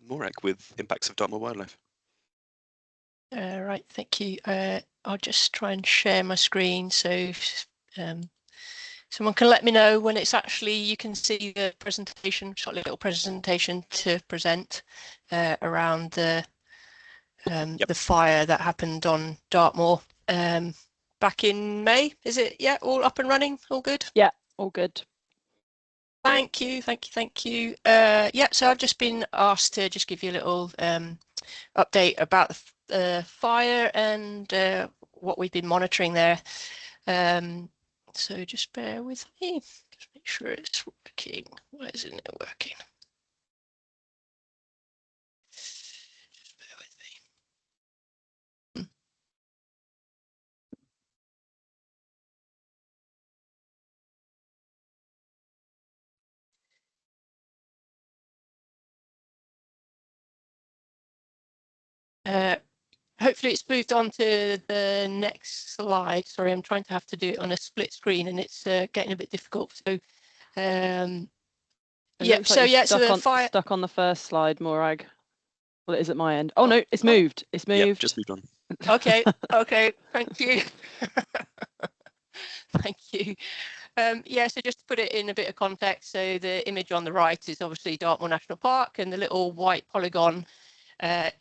Morag with impacts of Dartmoor wildlife. Right, thank you. I'll just try and share my screen so someone can let me know when it's actually, you can see the presentation, short little presentation to present around the fire that happened on Dartmoor back in May. Is it, yeah, all up and running, all good? Yeah, all good. Thank you. Yeah, so I've just been asked to just give you a little update about the fire and what we've been monitoring there. So just bear with me, just make sure it's working. Why isn't it working? Just bear with me. Hopefully it's moved on to the next slide. Sorry, I'm trying to have to do it on a split screen and it's getting a bit difficult. So yeah, so like yeah, so the fire stuck on the first slide, Morag. Well, it is at my end. Oh no, it's moved. It's moved. Yep, just moved on. Okay, thank you. Thank you. Yeah, so just to put it in a bit of context, so the image on the right is obviously Dartmoor National Park, and the little white polygon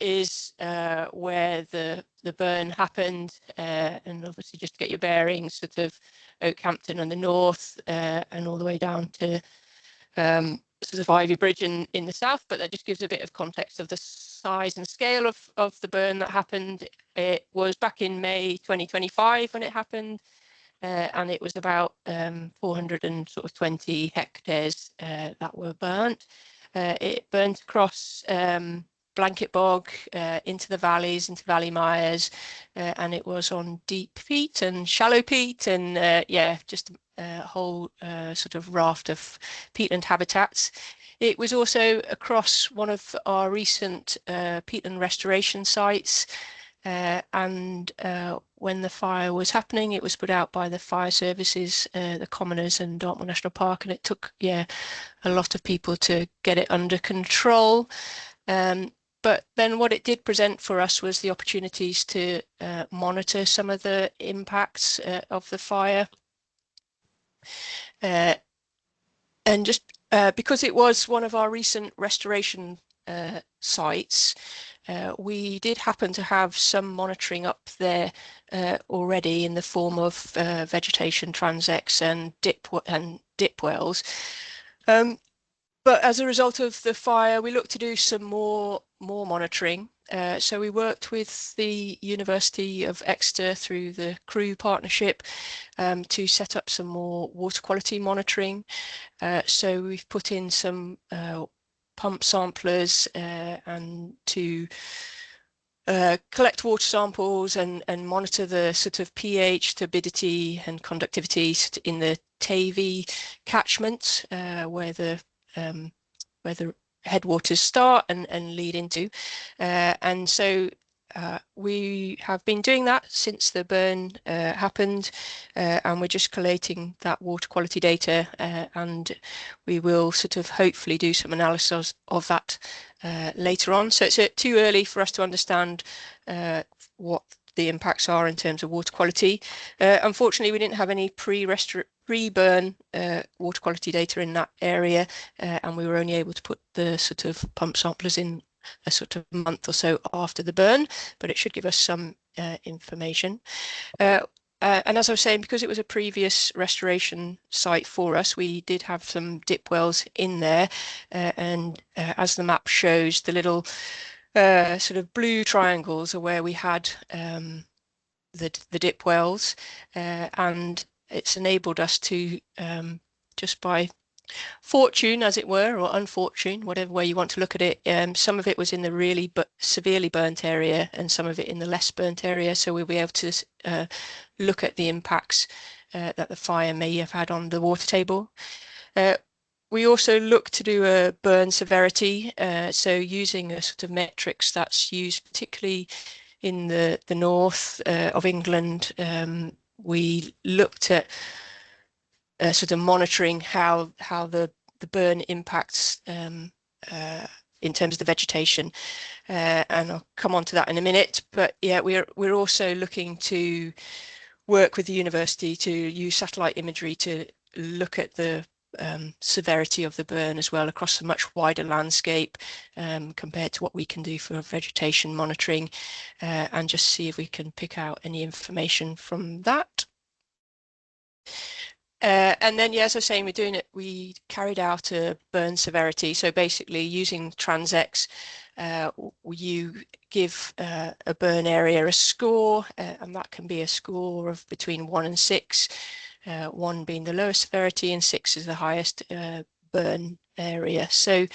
is where the burn happened, and obviously just to get your bearings, sort of Oakhampton on the north and all the way down to sort of Ivy Bridge in the south, but that just gives a bit of context of the size and scale of the burn that happened. It was back in May 2025 when it happened, and it was about 420 hectares that were burnt. It burnt across Blanket Bog into the valleys, into Valley Myers, and it was on deep peat and shallow peat, and yeah, just a whole sort of raft of peatland habitats. It was also across one of our recent peatland restoration sites, and when the fire was happening, it was put out by the fire services, the commoners and Dartmoor National Park, and it took, yeah, a lot of people to get it under control. But then what it did present for us was the opportunities to monitor some of the impacts of the fire. And just because it was one of our recent restoration sites, we did happen to have some monitoring up there already in the form of vegetation transects and dip wells. But as a result of the fire, we looked to do some more monitoring. So we worked with the University of Exeter through the SPP Partnership to set up some more water quality monitoring. So we've put in some pump samplers and to collect water samples and monitor the sort of pH, turbidity and conductivity in the Tavy catchment where the headwaters start and lead into. And so we have been doing that since the burn happened, and we're just collating that water quality data, and we will sort of hopefully do some analysis of that later on. So it's too early for us to understand what the impacts are in terms of water quality. Unfortunately, we didn't have any pre-burn water quality data in that area, and we were only able to put the sort of pump samplers in a sort of month or so after the burn, but it should give us some information. And as I was saying, because it was a previous restoration site for us, we did have some dip wells in there, and as the map shows, the little sort of blue triangles are where we had the dip wells, and it's enabled us to just by fortune, as it were, or unfortune, whatever way you want to look at it, some of it was in the really severely burnt area and some of it in the less burnt area, so we'll be able to look at the impacts that the fire may have had on the water table. We also look to do a burn severity, so using a sort of metrics that's used particularly in the north of England. We looked at sort of monitoring how the burn impacts in terms of the vegetation, and I'll come on to that in a minute. But yeah, we're also looking to work with the university to use satellite imagery to look at the severity of the burn as well across a much wider landscape compared to what we can do for vegetation monitoring, and just see if we can pick out any information from that. And then, yeah, as I was saying, we carried out a burn severity. So basically using Transx, you give a burn area a score, and that can be a score of between 1 and 6, 1 being the lowest severity and 6 is the highest burn area. So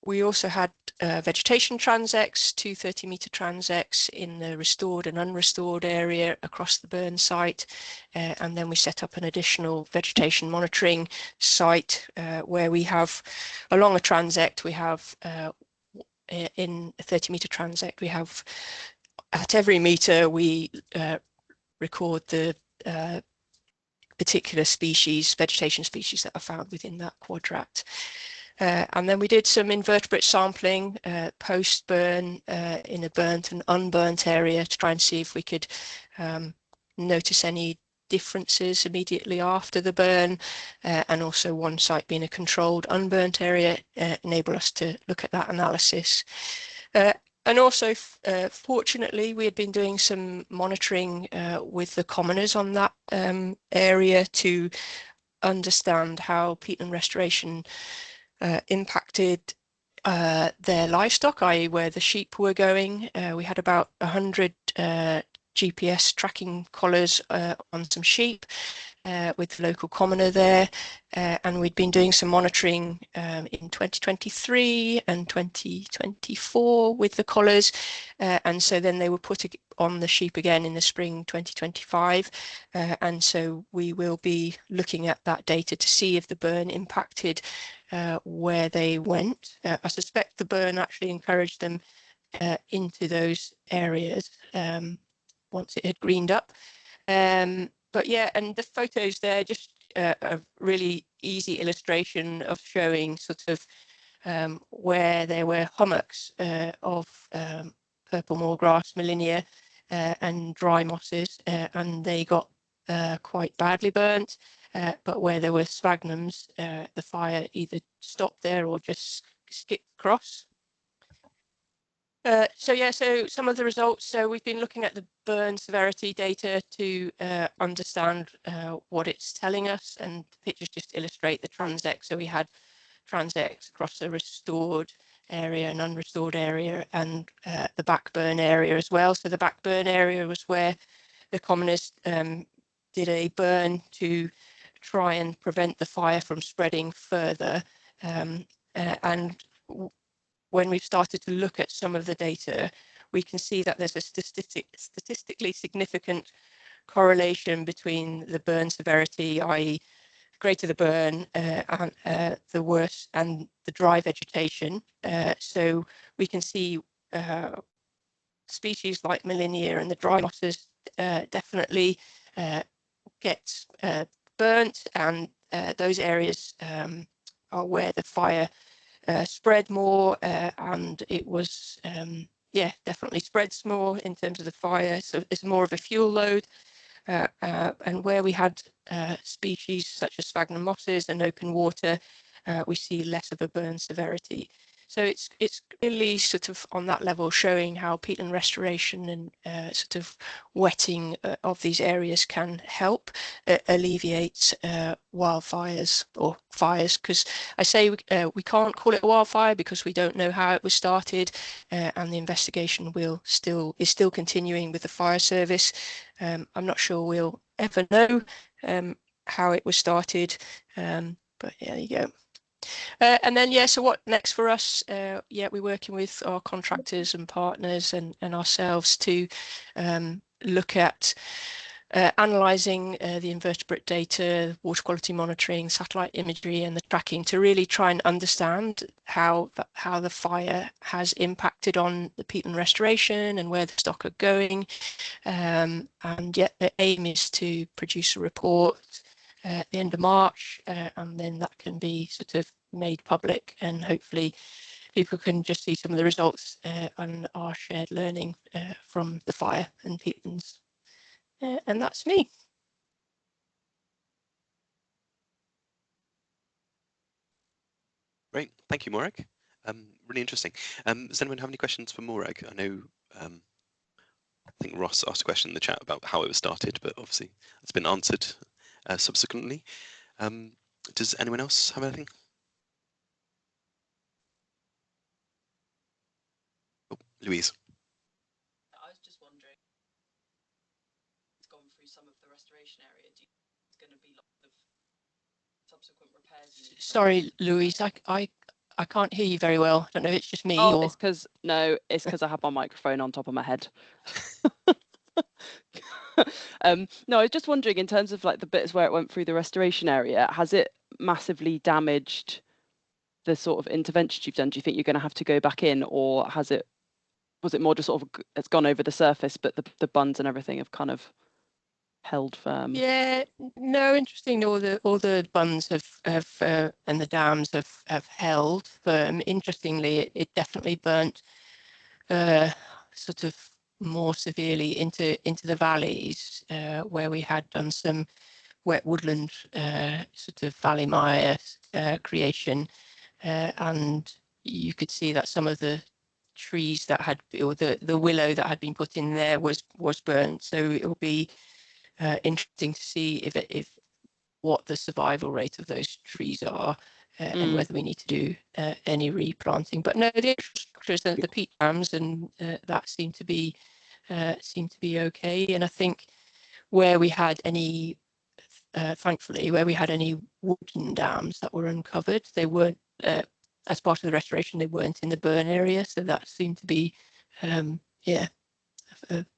we also had vegetation Transx, 2 30-meter Transx in the restored and unrestored area across the burn site. And then we set up an additional vegetation monitoring site where we have, along a transect, we have, in a 30-meter transect, we have, at every meter, we record the particular species, vegetation species that are found within that quadrat. And then we did some invertebrate sampling post-burn in a burnt and unburnt area to try and see if we could notice any differences immediately after the burn, and also one site being a controlled unburnt area enable us to look at that analysis. And also, fortunately, we had been doing some monitoring with the commoners on that area to understand how peatland restoration impacted their livestock, i.e. where the sheep were going. We had about 100 GPS tracking collars on some sheep with the local commoner there, and we'd been doing some monitoring in 2023 and 2024 with the collars, and so then they were put on the sheep again in the spring 2025, and so we will be looking at that data to see if the burn impacted where they went. I suspect the burn actually encouraged them into those areas once it had greened up. But yeah, and the photos there, just a really easy illustration of showing sort of where there were hummocks of purple moorgrass, Millennia, and dry mosses, and they got quite badly burnt. But where there were sphagnums, the fire either stopped there or just skipped across. So yeah, so some of the results. So we've been looking at the burn severity data to understand what it's telling us, and the pictures just illustrate the Transx. So we had Transx across the restored area and unrestored area, and the back burn area as well. So the back burn area was where the commoners did a burn to try and prevent the fire from spreading further, and when we've started to look at some of the data, we can see that there's a statistically significant correlation between the burn severity, i.e. greater the burn and the worse, and the dry vegetation. So we can see species like Millennia and the dry mosses definitely get burnt, and those areas are where the fire spread more, and it was yeah, definitely spreads more in terms of the fire, so it's more of a fuel load, and where we had species such as sphagnum mosses and open water, we see less of a burn severity. So it's really sort of on that level showing how peatland restoration and sort of wetting of these areas can help alleviate wildfires or fires, because I say we can't call it a wildfire because we don't know how it was started, and the investigation is still continuing with the fire service. I'm not sure we'll ever know how it was started, but yeah, there you go. And then, yeah, so what next for us? Yeah, we're working with our contractors and partners and ourselves to look at analysing the invertebrate data, water quality monitoring, satellite imagery and the tracking to really try and understand how the fire has impacted on the peatland restoration and where the stock are going. And yet the aim is to produce a report at the end of March, and then that can be sort of made public, and hopefully people can just see some of the results and our shared learning from the fire and peatlands. And that's me. Great, thank you, Morag. Really interesting. Does anyone have any questions for Morag? I know, I think Ross asked a question in the chat about how it was started, but obviously it's been answered subsequently. Does anyone else have anything? Oh, Louise. I was just wondering, it's gone through some of the restoration area. Do you think it's going to be lots of subsequent repairs? Sorry, Louise, I can't hear you very well. I don't know if it's just me Oh, or... it's because I have my microphone on top of my head. No, I was just wondering, in terms of like the bits where it went through the restoration area, has it massively damaged the sort of interventions you've done? Do you think you're going to have to go back in, or was it more just sort of it's gone over the surface, but the bunds and everything have kind of held firm? Yeah, no, interesting. All the bunds have and the dams have held firm. Interestingly, it definitely burnt sort of more severely into the valleys where we had done some wet woodland sort of valley mire creation, and you could see that some of the trees that had, or the willow that had been put in there was burnt. So it will be interesting to see if what the survival rate of those trees are, and whether we need to do any replanting. But no, the structures, the peat dams, and that seem to be okay. And I think where we had any, thankfully, where we had any wooden dams that were uncovered, they weren't as part of the restoration. They weren't in the burn area, so that seemed to be, yeah.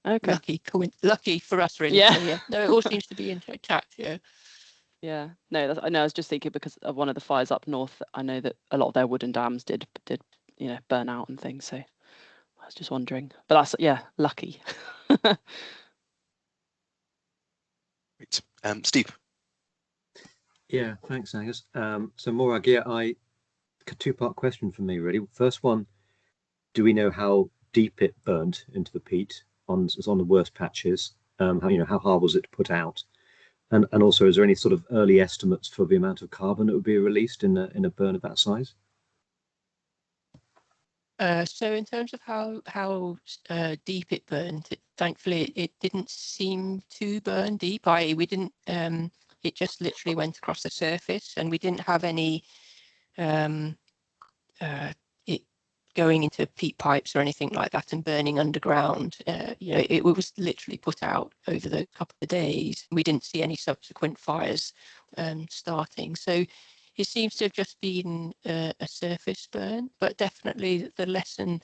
Okay. Lucky for us, really. Yeah. So, yeah. No, it all seems to be intact. Yeah. Yeah. No, I know. I was just thinking, because of one of the fires up north, I know that a lot of their wooden dams did burn out and things. So I was just wondering. But that's, yeah, lucky. Great. Steve. Yeah, thanks, Angus. So Morag, yeah, a two-part question for me, really. First one, do we know how deep it burnt into the peat on the worst patches? How hard was it to put out? And also, is there any sort of early estimates for the amount of carbon that would be released in a burn of that size? So in terms of how deep it burned, thankfully it didn't seem to burn deep. We didn't. It just literally went across the surface, and we didn't have any it going into peat pipes or anything like that and burning underground. It was literally put out over the couple of days. We didn't see any subsequent fires starting. So it seems to have just been a surface burn, but definitely the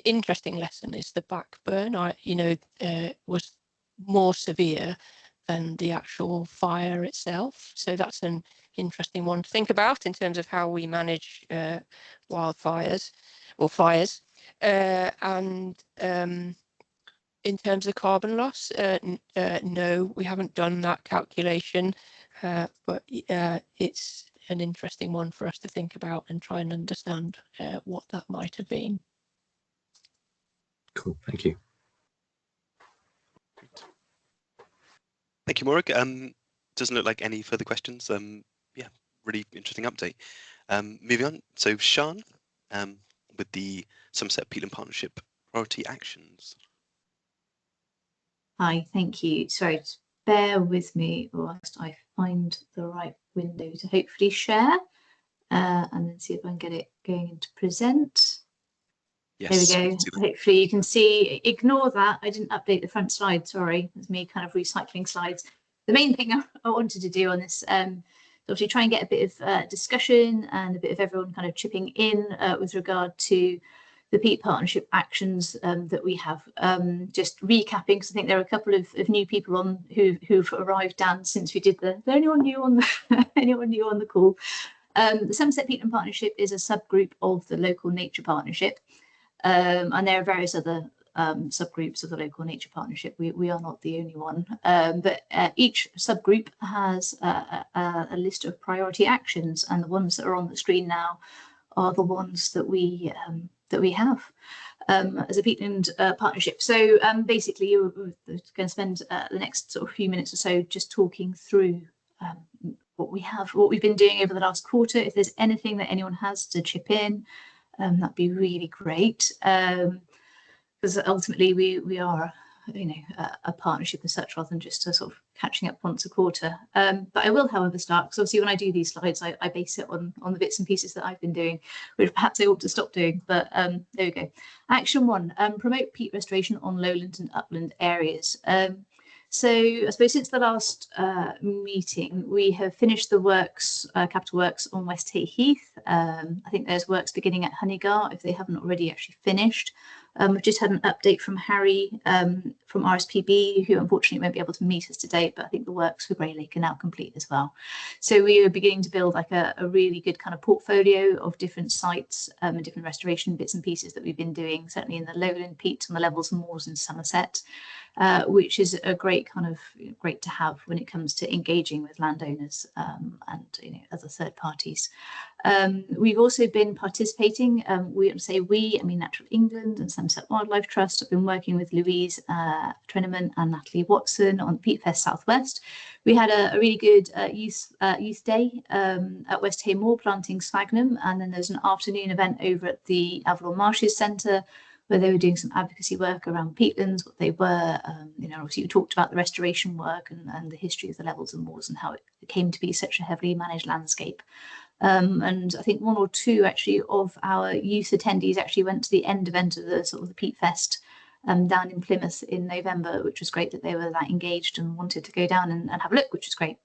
interesting lesson is the back burn. Was more severe than the actual fire itself. So that's an interesting one to think about in terms of how we manage wildfires or fires. And in terms of carbon loss, no, we haven't done that calculation, but it's an interesting one for us to think about and try and understand what that might have been. Cool, thank you. Thank you, Morag. Doesn't look like any further questions. Yeah, really interesting update. Moving on. So Sian, with the Somerset Peatland Partnership priority actions. Hi, thank you. Sorry, just bear with me whilst I find the right window to hopefully share, and then see if I can get it going into present. Yes. There we go. Hopefully you can see. Ignore that. I didn't update the front slide. Sorry, it's me kind of recycling slides. The main thing I wanted to do on this, obviously try and get a bit of discussion and a bit of everyone kind of chipping in with regard to the Peat Partnership actions that we have. Just recapping, because I think there are a couple of new people on who've arrived, Dan, since we did anyone new on the call. The Somerset Peatland Partnership is a subgroup of the local nature partnership. And there are various other subgroups of the local nature partnership. We are not the only one, but each subgroup has a list of priority actions, and the ones that are on the screen now are the ones that we have as a peatland partnership. So basically, we're going to spend the next sort of few minutes or so just talking through what we've been doing over the last quarter. If there's anything that anyone has to chip in, that'd be really great, because ultimately we are, you know, a partnership as such, rather than just a sort of catching up once a quarter. But I will, however, start, because obviously when I do these slides, I base it on the bits and pieces that I've been doing, which perhaps I ought to stop doing. But there we go. Action 1: promote peat restoration on lowland and upland areas. So I suppose since the last meeting, we have finished the works, capital works on West Hay Heath. I think there's works beginning at Honeygar, if they haven't already actually finished. We've just had an update from Harry from RSPB, who unfortunately won't be able to meet us today, but I think the works for Grey Lake are now complete as well. So we are beginning to build like a really good kind of portfolio of different sites and different restoration bits and pieces that we've been doing, certainly in the lowland peats on the levels and moors in Somerset. Which is a great to have when it comes to engaging with landowners and, you know, other third parties. We've also been participating. I mean Natural England and Somerset Wildlife Trust. I've been working with Louise Treneman and Natalie Watson on Peatfest South West. We had a really good youth day at West Hay Moor, planting sphagnum, and then there's an afternoon event over at the Avalon Marshes Centre, where they were doing some advocacy work around peatlands, what they were. You know, obviously we talked about the restoration work and the history of the levels and moors and how it came to be such a heavily managed landscape. And I think 1 or 2 actually of our youth attendees actually went to the end event of the sort of the Peat Fest down in Plymouth in November, which was great that they were that engaged and wanted to go down and have a look, which was great.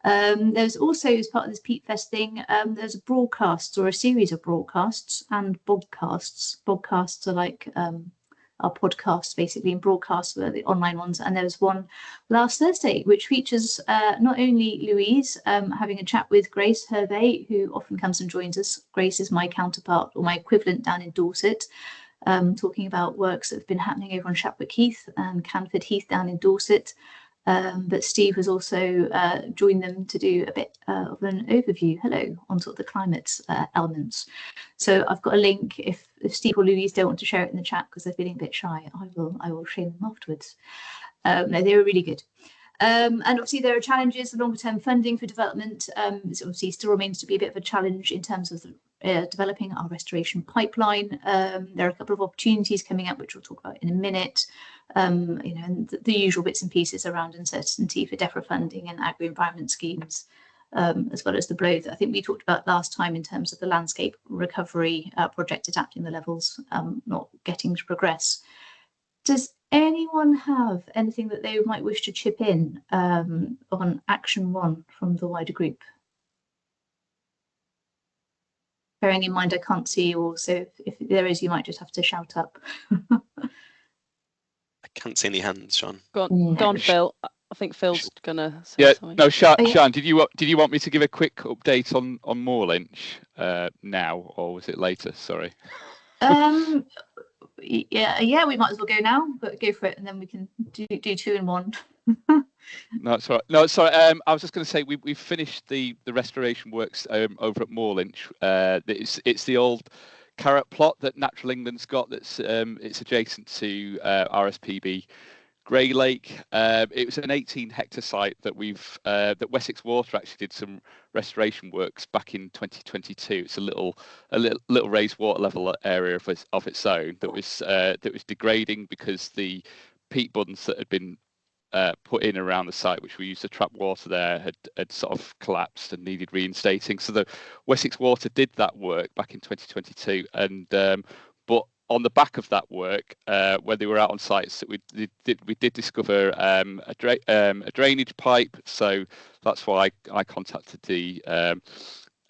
There's also, as part of this Peat Fest thing, there's a broadcast or a series of broadcasts and bodcasts. Bodcasts are like our podcasts, basically, and broadcasts were the online ones. And there was one last Thursday, which features not only Louise having a chat with Grace Hervey, who often comes and joins us. Grace is my counterpart, or my equivalent down in Dorset, talking about works that have been happening over on Shapwick Heath and Canford Heath down in Dorset. But Steve has also joined them to do a bit of an overview, on sort of the climate elements. So I've got a link. If Steve or Louise don't want to share it in the chat because they're feeling a bit shy, I will share them afterwards. No, they were really good. And obviously there are challenges. The longer term funding for development obviously still remains to be a bit of a challenge in terms of developing our restoration pipeline. There are a couple of opportunities coming up, which we'll talk about in a minute. You know, and the usual bits and pieces around uncertainty for DEFRA funding and agri-environment schemes, as well as the blow that I think we talked about last time in terms of the landscape recovery project adapting the levels, not getting to progress. Does anyone have anything that they might wish to chip in on action 1 from the wider group? Bearing in mind I can't see you all, so if there is, you might just have to shout up. I can't see any hands, Sean. Go on, Phil. I think Phil's gonna say something. No, Sean, did you want me to give a quick update on Moorlynch now, or was it later? Sorry. Yeah, we might as well go now, but go for it, and then we can do 2 in 1. No, it's all right. No, sorry. I was just going to say we've finished the restoration works over at Moorlynch. It's the old carrot plot that Natural England's got. That's it's adjacent to RSPB Grey Lake. It was an 18-hectare site that that Wessex Water actually did some restoration works back in 2022. It's a little raised water level area of its own that was degrading because the peat buttons that had been put in around the site, which we used to trap water there, had sort of collapsed and needed reinstating. So the Wessex Water did that work back in 2022, and but on the back of that work, when they were out on sites, that we did discover a drainage pipe. So that's why I contacted the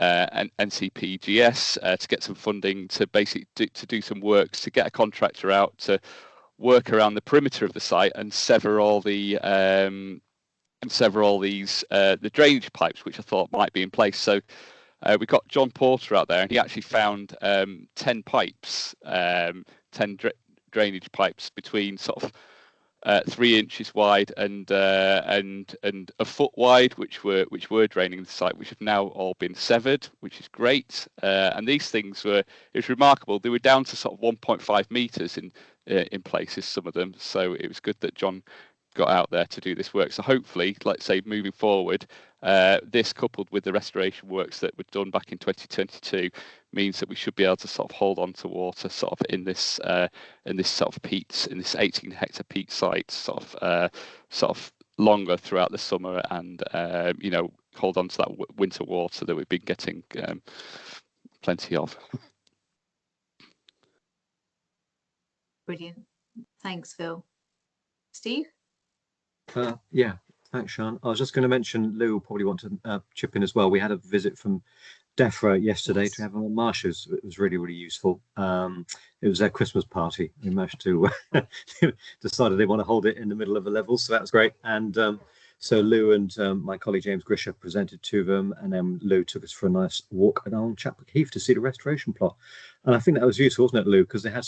NCPGS to get some funding to basically do some works, to get a contractor out to work around the perimeter of the site and sever all these the drainage pipes, which I thought might be in place. So we got John Porter out there, and he actually found 10 pipes, 10 drainage pipes between sort of 3 inches wide and a foot wide, which were draining the site, which have now all been severed, which is great. And these things it's remarkable. They were down to sort of 1.5 meters in places, some of them. So it was good that John got out there to do this work. So hopefully, let's say moving forward, this coupled with the restoration works that were done back in 2022 means that we should be able to sort of hold on to water sort of in this sort of peat, in this 18-hectare peat site sort of longer throughout the summer, and hold on to that winter water that we've been getting plenty of. Brilliant. Thanks, Phil. Steve? Yeah, thanks, Sean. I was just going to mention, Lou will probably want to chip in as well. We had a visit from DEFRA yesterday to have on Marshes. It was really, really useful. It was their Christmas party. We managed to decided they want to hold it in the middle of a level, so that was great. And so Lou and my colleague James Grisha presented to them, and then Lou took us for a nice walk along Chapwick Heath to see the restoration plot. And I think that was useful, wasn't it, Lou? Because they had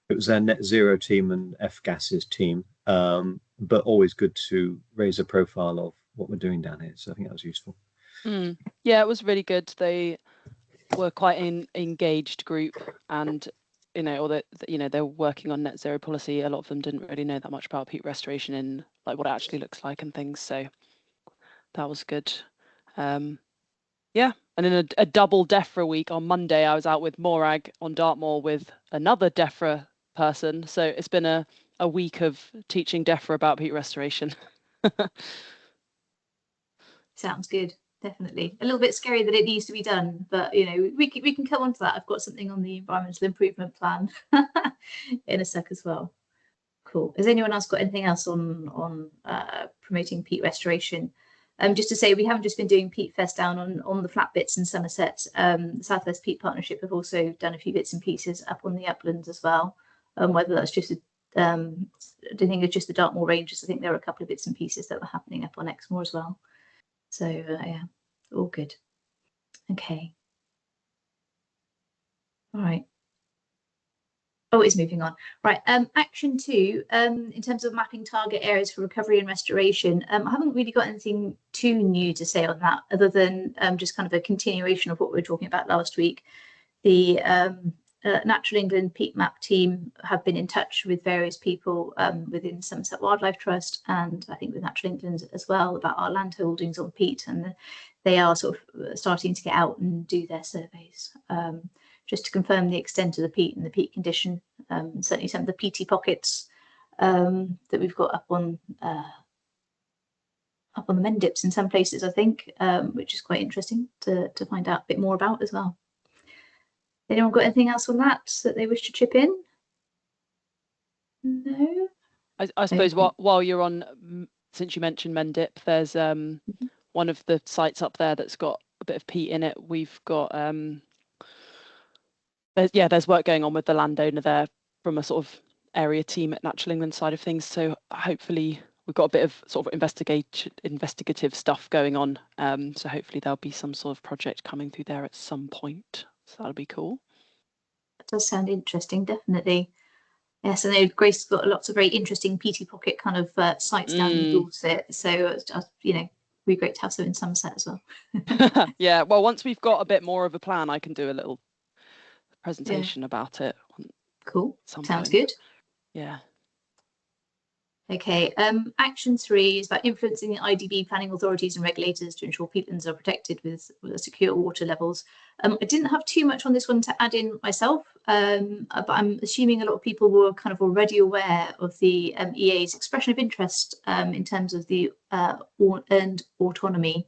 it was their net zero team and F-gases team. But always good to raise a profile of what we're doing down here. So I think that was useful. Yeah, it was really good. They were quite an engaged group, and they're working on net zero policy. A lot of them didn't really know that much about peat restoration and like what it actually looks like and things. So that was good. Yeah, and in a double DEFRA week on Monday, I was out with Morag on Dartmoor with another DEFRA person. So it's been a week of teaching DEFRA about peat restoration. Sounds good. Definitely. A little bit scary that it needs to be done, but we can come on to that. I've got something on the environmental improvement plan in a sec as well. Cool. Has anyone else got anything else on promoting peat restoration? Just to say, we haven't just been doing Peat Fest down on the flat bits in Somerset. The South West Peat Partnership have also done a few bits and pieces up on the uplands as well. Whether that's just I don't think it's just the Dartmoor Ranges. I think there were a couple of bits and pieces that were happening up on Exmoor as well. So yeah, all good. Okay. All right. Oh, it's moving on. Right. Action 2, in terms of mapping target areas for recovery and restoration. I haven't really got anything too new to say on that, other than just kind of a continuation of what we were talking about last week. The Natural England Peat Map team have been in touch with various people within Somerset Wildlife Trust, and I think with Natural England as well, about our land holdings on peat, and they are sort of starting to get out and do their surveys. Just to confirm the extent of the peat and the peat condition. Certainly some of the peaty pockets that we've got up on the Mendips in some places, I think, which is quite interesting to find out a bit more about as well. Anyone got anything else on that they wish to chip in? No? I suppose while you're on, since you mentioned Mendip, there's one of the sites up there that's got a bit of peat in it. We've got there's work going on with the landowner there from a sort of area team at Natural England side of things. So hopefully we've got a bit of sort of investigative stuff going on. So hopefully there'll be some sort of project coming through there at some point. So that'll be cool. That does sound interesting, definitely. Yes, I know Grace has got lots of very interesting peaty pocket kind of sites down in Dorset. So it's just, it'd be great to have some in Somerset as well. Yeah, well, once we've got a bit more of a plan, I can do a little presentation about it. Cool. Sounds good. Yeah. Okay. Action 3 is about influencing the IDB planning authorities and regulators to ensure peatlands are protected with secure water levels. I didn't have too much on this one to add in myself, but I'm assuming a lot of people were kind of already aware of the EA's expression of interest in terms of the earned autonomy,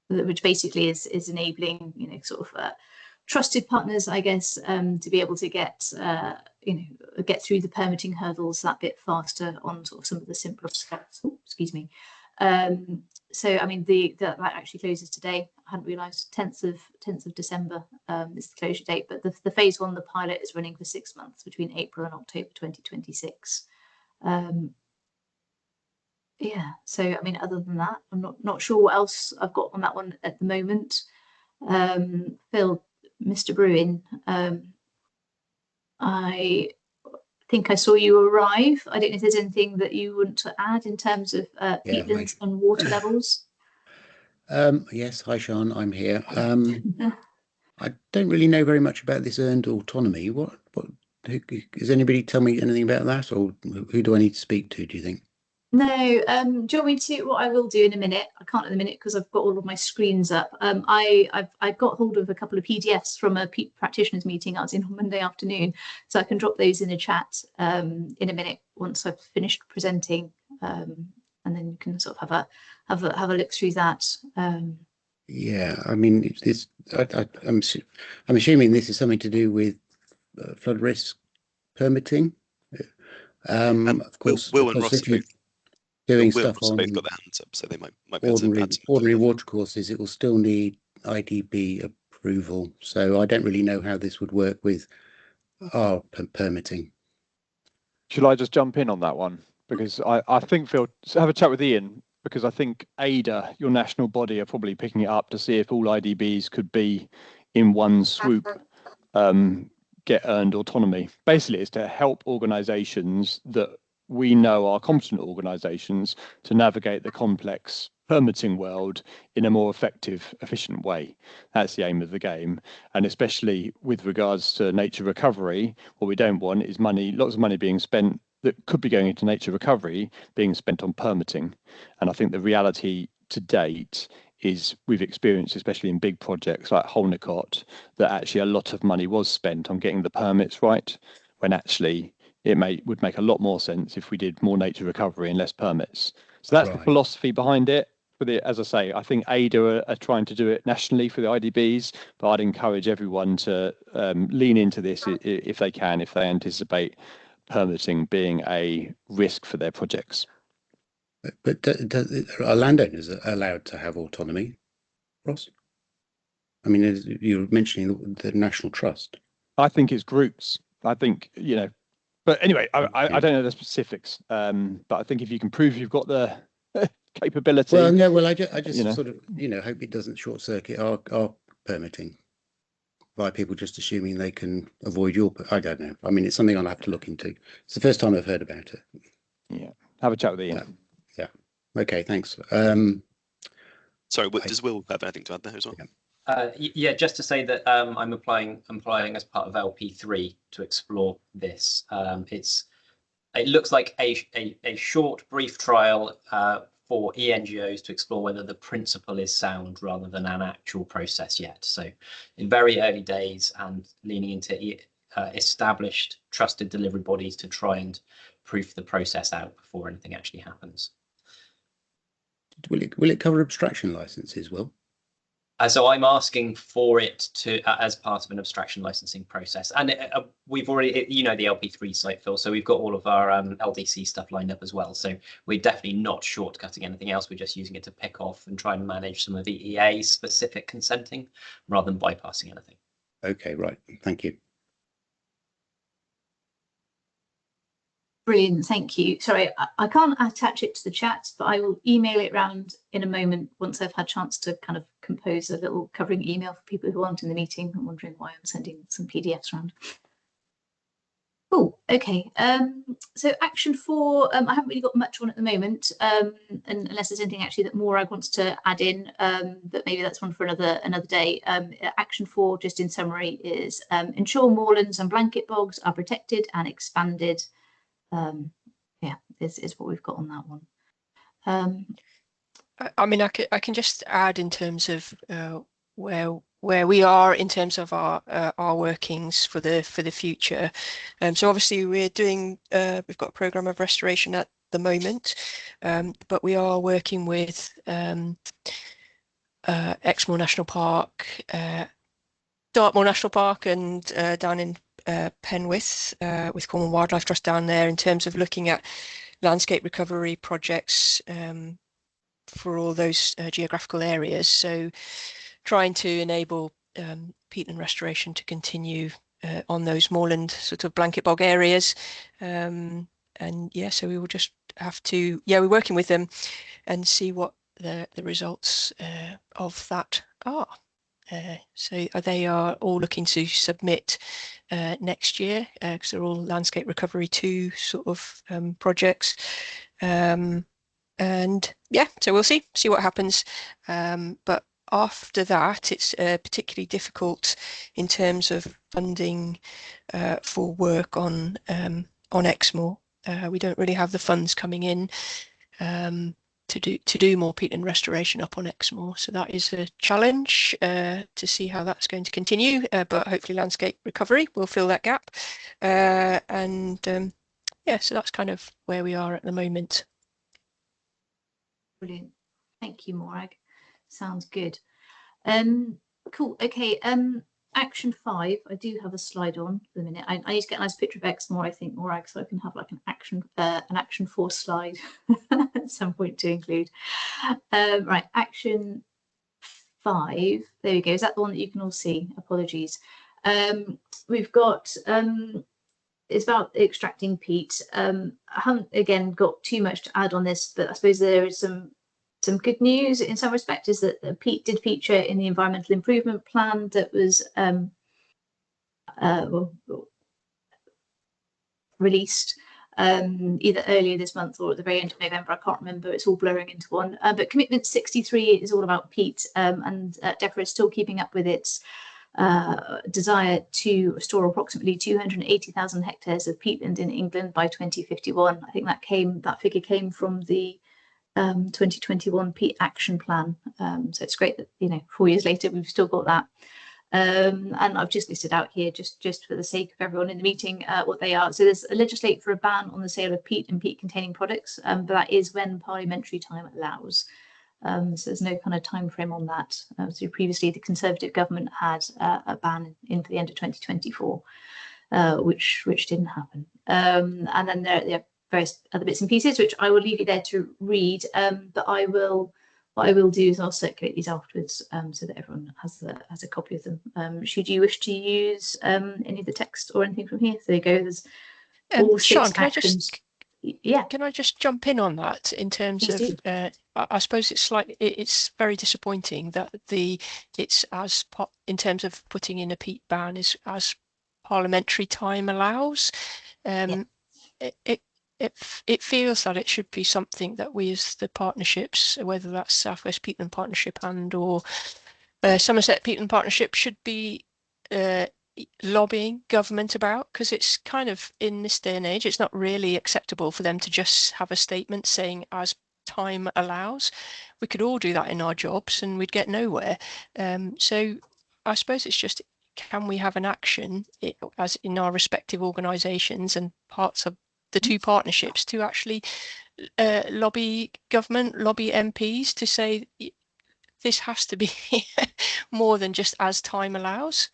which basically is enabling, sort of trusted partners, I guess, to be able to get through the permitting hurdles that bit faster on sort of some of the simpler steps. Oh, excuse me. So I mean, that actually closes today. I hadn't realised 10th of December is the closure date, but the phase 1, the pilot, is running for 6 months between April and October 2026. Yeah. So I mean, other than that, I'm not sure what else I've got on that one at the moment. Phil, Mr. Bruin, I think I saw you arrive. I don't know if there's anything that you want to add in terms of peatlands and water levels. Yes, hi Sean, I'm here. I don't really know very much about this earned autonomy. Does anybody tell me anything about that, or who do I need to speak to, do you think? No, do you want me to? What I will do in a minute, I can't at the minute because I've got all of my screens up. I've got hold of a couple of PDFs from a peat practitioners meeting I was in on Monday afternoon, so I can drop those in a chat in a minute once I've finished presenting, and then you can sort of have a look through that. Yeah, I mean, I'm assuming this is something to do with flood risk permitting. Of course, Will and Ross if you're both, doing Will and stuff Ross on both got their hands up, so they might be able to add some ordinary water courses, it will still need IDB approval. So I don't really know how this would work with our permitting. Shall I just jump in on that one? Because I think, Phil, have a chat with Ian, because I think ADA, your national body, are probably picking it up to see if all IDBs could be in one swoop get earned autonomy. Basically, it's to help organisations that we know are competent organisations to navigate the complex permitting world in a more effective, efficient way. That's the aim of the game. And especially with regards to nature recovery, what we don't want is lots of money being spent that could be going into nature recovery being spent on permitting. And I think the reality to date is we've experienced, especially in big projects like Holnicott, that actually a lot of money was spent on getting the permits right, when actually it would make a lot more sense if we did more nature recovery and less permits. So that's the philosophy behind it. But as I say, I think ADA are trying to do it nationally for the IDBs, but I'd encourage everyone to lean into this if they can, if they anticipate permitting being a risk for their projects. But are landowners allowed to have autonomy, Ross? I mean, as you're mentioning the National Trust. I think it's groups. I think, but anyway, I don't know the specifics. But I think if you can prove you've got the capability. Well, no, well, I just sort of, hope it doesn't short circuit our permitting by people just assuming they can avoid I don't know. I mean, it's something I'll have to look into. It's the first time I've heard about it. Yeah, have a chat with Ian. Yeah. Okay, thanks. Sorry, does Will have anything to add there as well? Yeah, just to say that I'm applying as part of LP3 to explore this. It looks like a short, brief trial for ENGOs to explore whether the principle is sound rather than an actual process yet. So in very early days and leaning into established, trusted delivery bodies to try and proof the process out before anything actually happens. Will it cover abstraction licenses, Will? So I'm asking for it to as part of an abstraction licensing process, and we've already, the LP3 site, Phil. So we've got all of our LDC stuff lined up as well. So we're definitely not shortcutting anything else. We're just using it to pick off and try and manage some of the EA specific consenting rather than bypassing anything. Okay, right. Thank you. Brilliant, thank you. Sorry, I can't attach it to the chat, but I will email it round in a moment once I've had a chance to kind of compose a little covering email for people who aren't in the meeting and wondering why I'm sending some PDFs around. Cool, okay. So action 4, I haven't really got much on at the moment, and unless there's anything actually that Morag wants to add in, but maybe that's one for another day. Action 4, just in summary, is ensure moorlands and blanket bogs are protected and expanded. Yeah, is what we've got on that one. I mean, I can just add in terms of where we are in terms of our workings for the future. So obviously we're doing we've got a program of restoration at the moment, but we are working with Exmoor National Park, Dartmoor National Park, and down in Penwith with Cornwall Wildlife Trust down there in terms of looking at landscape recovery projects for all those geographical areas. So trying to enable peatland restoration to continue on those moorland sort of blanket bog areas. And yeah, so we will just have to, we're working with them and see what the results of that are. So they are all looking to submit next year because they're all landscape recovery 2 sort of projects. And yeah, so we'll see what happens. But after that, it's particularly difficult in terms of funding for work on Exmoor. We don't really have the funds coming in to do more peatland restoration up on Exmoor, so that is a challenge to see how that's going to continue. But hopefully, landscape recovery will fill that gap, and yeah, so that's kind of where we are at the moment. Brilliant. Thank you, Morag. Sounds good. Cool. Okay. Action 5. I do have a slide on for the minute. I need to get a nice picture of Exmoor, I think, Morag, so I can have like an action 4 slide at some point to include. Right. Action 5. There we go. Is that the one that you can all see? Apologies. We've got it's about extracting peat. I haven't again got too much to add on this, but I suppose there is some good news in some respect, is that the peat did feature in the environmental improvement plan that was released either earlier this month or at the very end of November. I can't remember, it's all blurring into one. But commitment 63 is all about peat, and DEFRA is still keeping up with its desire to restore approximately 280,000 hectares of peatland in England by 2051. I think that figure came from the 2021 peat action plan. So it's great that 4 years later we've still got that. And I've just listed out here, just for the sake of everyone in the meeting, what they are. So there's a legislate for a ban on the sale of peat and peat containing products, but that is when parliamentary time allows. So there's no kind of time frame on that. So previously the Conservative government had a ban in for the end of 2024, which didn't happen. And then there are various other bits and pieces, which I will leave you there to read. But what I will do is I'll circulate these afterwards, so that everyone has a copy of them. Should you wish to use any of the text or anything from here? So there you go. There's all 6 Sean, actions. Can I just jump in on that in terms Please of I suppose it's very disappointing that it's as in terms of putting in a peat ban is as parliamentary time allows. It feels that it should be something that we as the partnerships, whether that's South West Peatland Partnership and or Somerset Peatland Partnership, should be lobbying government about, because it's kind of, in this day and age, it's not really acceptable for them to just have a statement saying as time allows. We could all do that in our jobs and we'd get nowhere. So I suppose it's just, can we have an action as in our respective organisations and parts of the 2 partnerships to actually lobby government, lobby MPs to say this has to be more than just as time allows?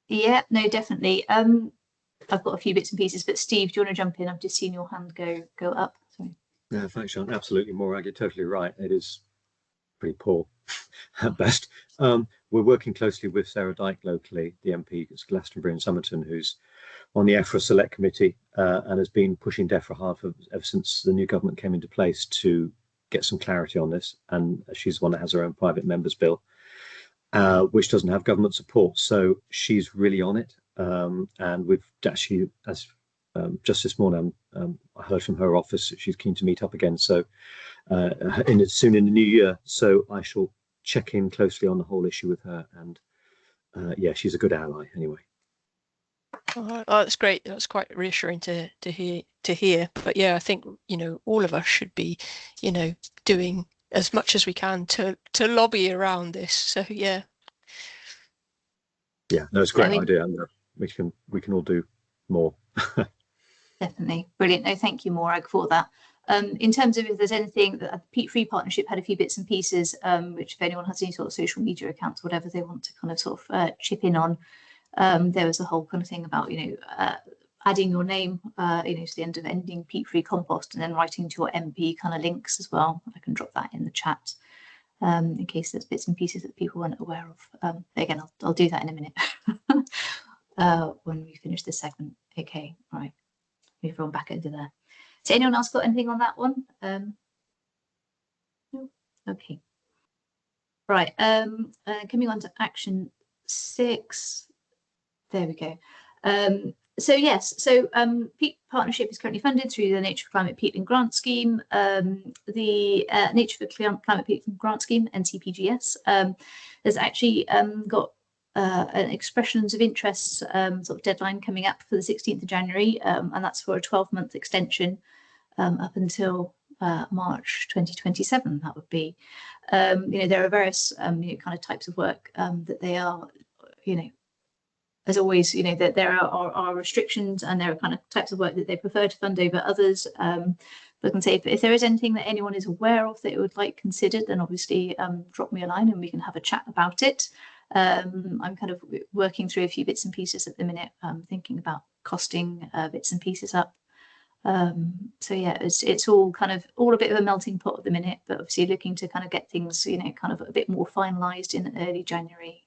Yeah, no, definitely. I've got a few bits and pieces, but Steve, do you want to jump in? I've just seen your hand go up. Sorry. No, thanks, Sean. Absolutely, Morag, you're totally right. It is pretty poor at best. We're working closely with Sarah Dyke locally, the MP, it's Glastonbury and Somerton, who's on the EFRA Select Committee and has been pushing DEFRA hard ever since the new government came into place to get some clarity on this. And she's the one that has her own private members bill, which doesn't have government support. So she's really on it. And we've actually, as just this morning, I heard from her office that she's keen to meet up again. So soon in the new year. So I shall check in closely on the whole issue with her. And yeah, she's a good ally anyway. Oh, that's great. That's quite reassuring to hear. But yeah, I think all of us should be doing as much as we can to lobby around this. So yeah. Yeah, no, it's a great idea, and we can all do more. Definitely brilliant. No, thank you, Morag, for that. In terms of if there's anything, that Peat Free Partnership had a few bits and pieces, which if anyone has any sort of social media accounts, whatever they want to kind of sort of chip in on. There was a whole kind of thing about adding your name to the end of ending peat free compost, and then writing to your MP kind of links as well. I can drop that in the chat in case there's bits and pieces that people weren't aware of. Again, I'll do that in a minute when we finish this segment. Okay, right, move everyone back into there. So anyone else got anything on that one? No? Okay. Right, coming on to action 6. There we go. So yes, so Peat Partnership is currently funded through the Nature for Climate Peatland Grant Scheme. The Nature for Climate Peatland Grant Scheme, NCPGS, has actually got an expressions of interest sort of deadline coming up for the 16th of January, and that's for a 12-month extension up until March 2027. That would be, there are various kind of types of work that they are, as always, that there are restrictions, and there are kind of types of work that they prefer to fund over others. But I can say if there is anything that anyone is aware of that it would like considered, then obviously drop me a line and we can have a chat about it. I'm kind of working through a few bits and pieces at the minute, thinking about costing bits and pieces up. So yeah, it's all kind of a bit of a melting pot at the minute, but obviously looking to kind of get things, kind of a bit more finalised in early January,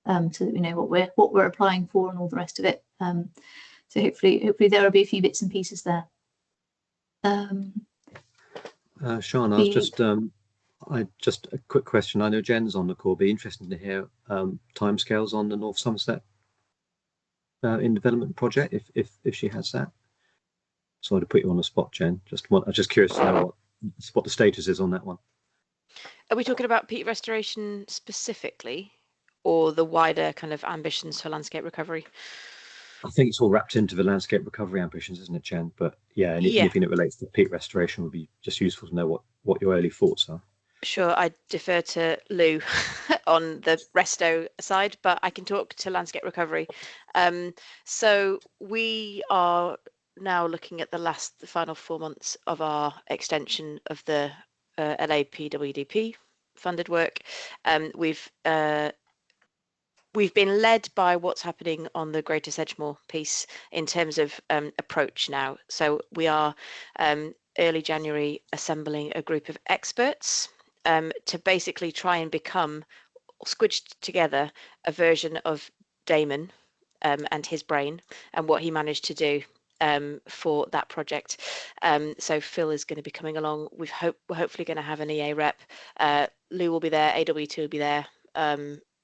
so that we know what we're applying for and all the rest of it. So hopefully there will be a few bits and pieces there. Sean, I was just a quick question. I know Jen's on the call. Be interested to hear timescales on the North Somerset in development project, if she has that. Sorry to put you on the spot, Jen. I'm just curious to know what the status is on that one. Are we talking about peat restoration specifically, or the wider kind of ambitions for landscape recovery? I think it's all wrapped into the landscape recovery ambitions, isn't it, Jen? But yeah, anything that relates to peat restoration would be just useful to know what your early thoughts are. Sure, I defer to Lou on the resto side, but I can talk to landscape recovery. So we are now looking at the final 4 months of our extension of the LAPWDP funded work. We've been led by what's happening on the Greater Sedgemoor piece in terms of approach now. So we are early January assembling a group of experts to basically try and become squidged together a version of Damon and his brain and what he managed to do for that project. So Phil is going to be coming along. We're hopefully going to have an EA rep. Lou will be there, AW2 will be there.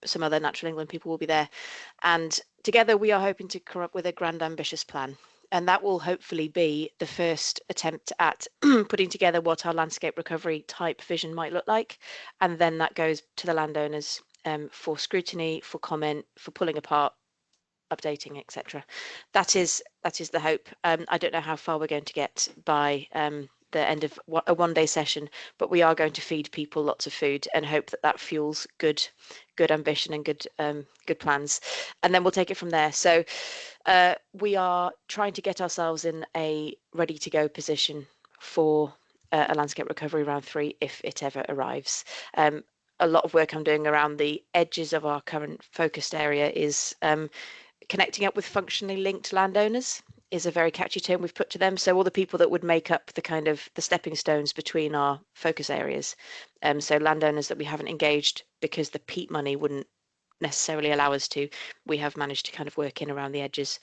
Some other Natural England people will be there, and together we are hoping to come up with a grand ambitious plan, and that will hopefully be the first attempt at putting together what our landscape recovery type vision might look like, and then that goes to the landowners for scrutiny, for comment, for pulling apart, updating, etc. That is the hope. I don't know how far we're going to get by the end of a one-day session, but we are going to feed people lots of food and hope that fuels good ambition and good plans, and then we'll take it from there. So we are trying to get ourselves in a ready to go position for a landscape recovery round 3 if it ever arrives. A lot of work I'm doing around the edges of our current focused area is connecting up with functionally linked landowners is a very catchy term we've put to them. So all the people that would make up the kind of the stepping stones between our focus areas. So landowners that we haven't engaged because the peat money wouldn't necessarily allow us to, we have managed to kind of work in around the edges.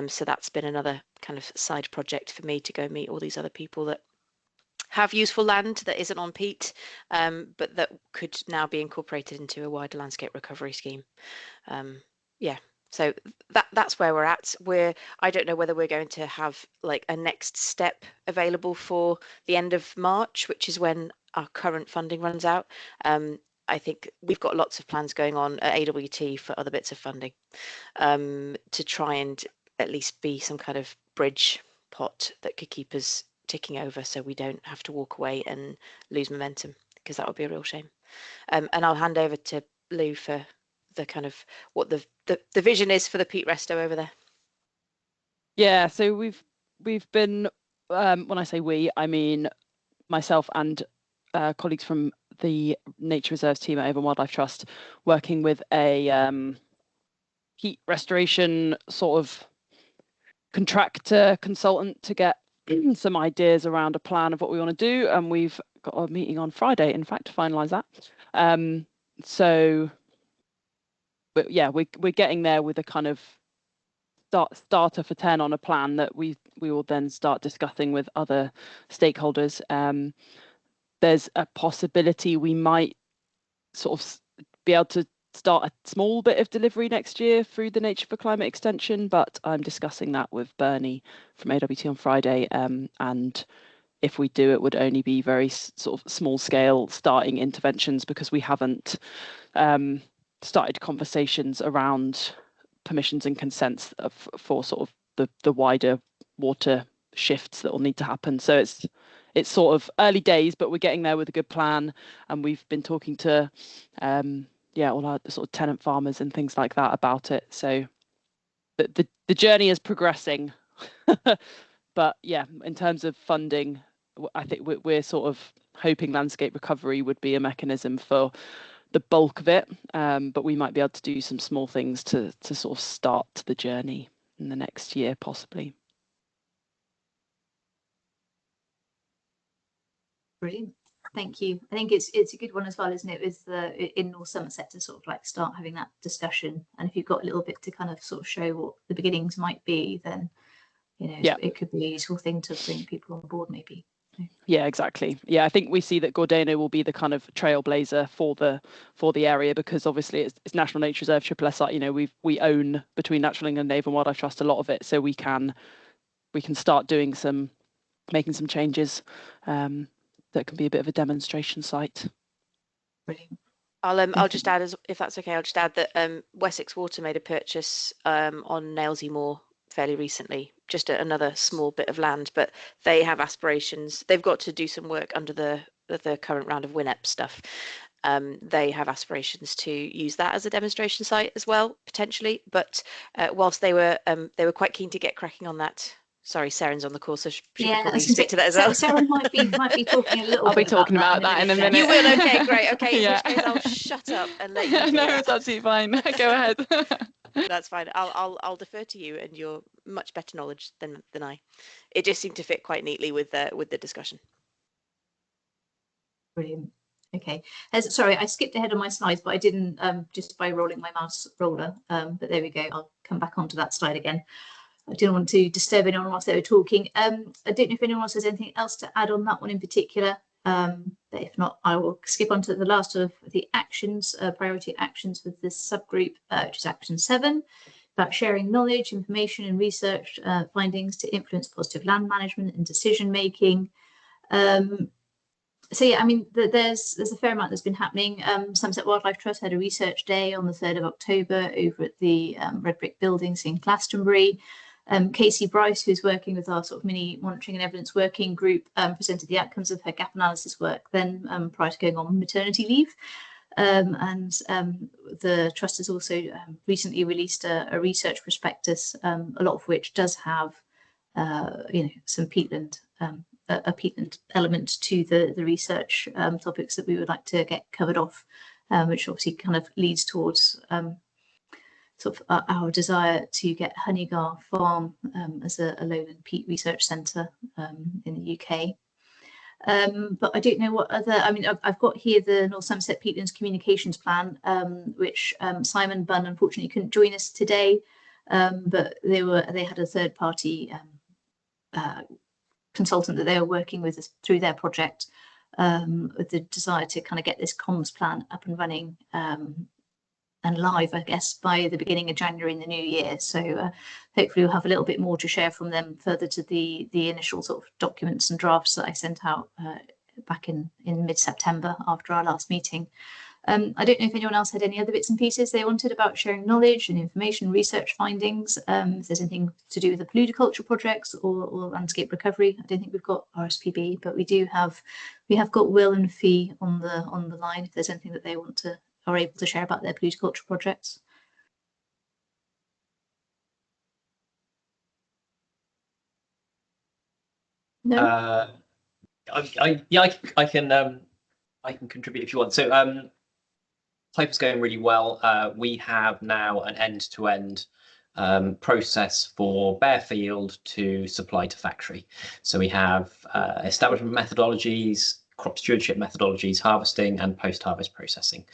So that's been another kind of side project for me to go meet all these other people that have useful land that isn't on peat, but that could now be incorporated into a wider landscape recovery scheme. Yeah. So that's where we're at. I don't know whether we're going to have like a next step available for the end of March, which is when our current funding runs out. I think we've got lots of plans going on at AWT for other bits of funding to try and at least be some kind of bridge pot that could keep us ticking over so we don't have to walk away and lose momentum, because that would be a real shame. And I'll hand over to Lou for the kind of what the vision is for the peat resto over there. Yeah, so we've been, when I say we, I mean myself and colleagues from the Nature Reserves team at Avon Wildlife Trust, working with a peat restoration sort of contractor consultant to get some ideas around a plan of what we want to do, and we've got a meeting on Friday, in fact, to finalise that. So but yeah, we're getting there with a kind of starter for 10 on a plan that we will then start discussing with other stakeholders. There's a possibility we might sort of be able to start a small bit of delivery next year through the Nature for Climate extension, but I'm discussing that with Bernie from AWT on Friday, and if we do, it would only be very sort of small scale starting interventions, because we haven't started conversations around permissions and consents for sort of the wider water shifts that will need to happen. So it's sort of early days, but we're getting there with a good plan, and we've been talking to all our sort of tenant farmers and things like that about it. So the journey is progressing. But yeah, in terms of funding, I think we're sort of hoping landscape recovery would be a mechanism for the bulk of it, but we might be able to do some small things to sort of start the journey in the next year, possibly. Brilliant. Thank you. I think it's a good one as well, isn't it, with in North Somerset to sort of like start having that discussion. And if you've got a little bit to kind of sort of show what the beginnings might be, then it could be a useful thing to bring people on board, maybe. Yeah, exactly. Yeah, I think we see that Gordano will be the kind of trailblazer for the area, because obviously it's National Nature Reserve, SSSI. We own, between Natural England and Avon Wildlife Trust, a lot of it, so we can start making some changes. That can be a bit of a demonstration site. Brilliant. I'll just add, if that's okay, I'll just add that Wessex Water made a purchase on Nailsea Moor fairly recently, just another small bit of land, but they have aspirations. They've got to do some work under the current round of WINEP stuff. They have aspirations to use that as a demonstration site as well, potentially. But whilst they were quite keen to get cracking on that. Sorry, Saren's on the call, so she could probably stick to that as well. Saren might be talking a little I'll bit be talking about that in a minute. You will? Okay, great. Okay, in Yeah. which case I'll shut up and let you. No, it's absolutely fine. Go ahead. That's fine. I'll defer to you and your much better knowledge than I. It just seemed to fit quite neatly with the discussion. Brilliant. Okay. Sorry, I skipped ahead on my slides, but I didn't just by rolling my mouse roller. But there we go. I'll come back onto that slide again. I didn't want to disturb anyone whilst they were talking. I don't know if anyone else has anything else to add on that one in particular. But if not, I will skip on to the last of the actions, priority actions with this subgroup, which is action 7, about sharing knowledge, information and research findings to influence positive land management and decision making. So yeah, I mean, there's a fair amount that's been happening. Somerset Wildlife Trust had a research day on the 3rd of October over at the Red Brick Buildings in Glastonbury. Casey Bryce, who's working with our sort of mini monitoring and evidence working group, presented the outcomes of her gap analysis work then prior to going on maternity leave. The trust has also recently released a research prospectus, a lot of which does have some peatland, a peatland element to the research topics that we would like to get covered off, which obviously kind of leads towards sort of our desire to get Honeygar Farm as a lowland peat research centre in the UK. But I don't know what other, I mean, I've got here the North Somerset Peatlands Communications Plan, which Simon Bunn unfortunately couldn't join us today, but they had a third party consultant that they were working with through their project with the desire to kind of get this comms plan up and running and live, I guess, by the beginning of January in the new year. So hopefully we'll have a little bit more to share from them further to the initial sort of documents and drafts that I sent out back in mid-September after our last meeting. I don't know if anyone else had any other bits and pieces they wanted about sharing knowledge and information, research findings, if there's anything to do with the polludiculture projects or landscape recovery. I don't think we've got RSPB, but we have got Will and Fee on the line if there's anything that they are able to share about their polludiculture projects. No. I can contribute if you want. So type is going really well. We have now an end-to-end process for bare field to supply to factory. So we have establishment methodologies, crop stewardship methodologies, harvesting and post-harvest processing.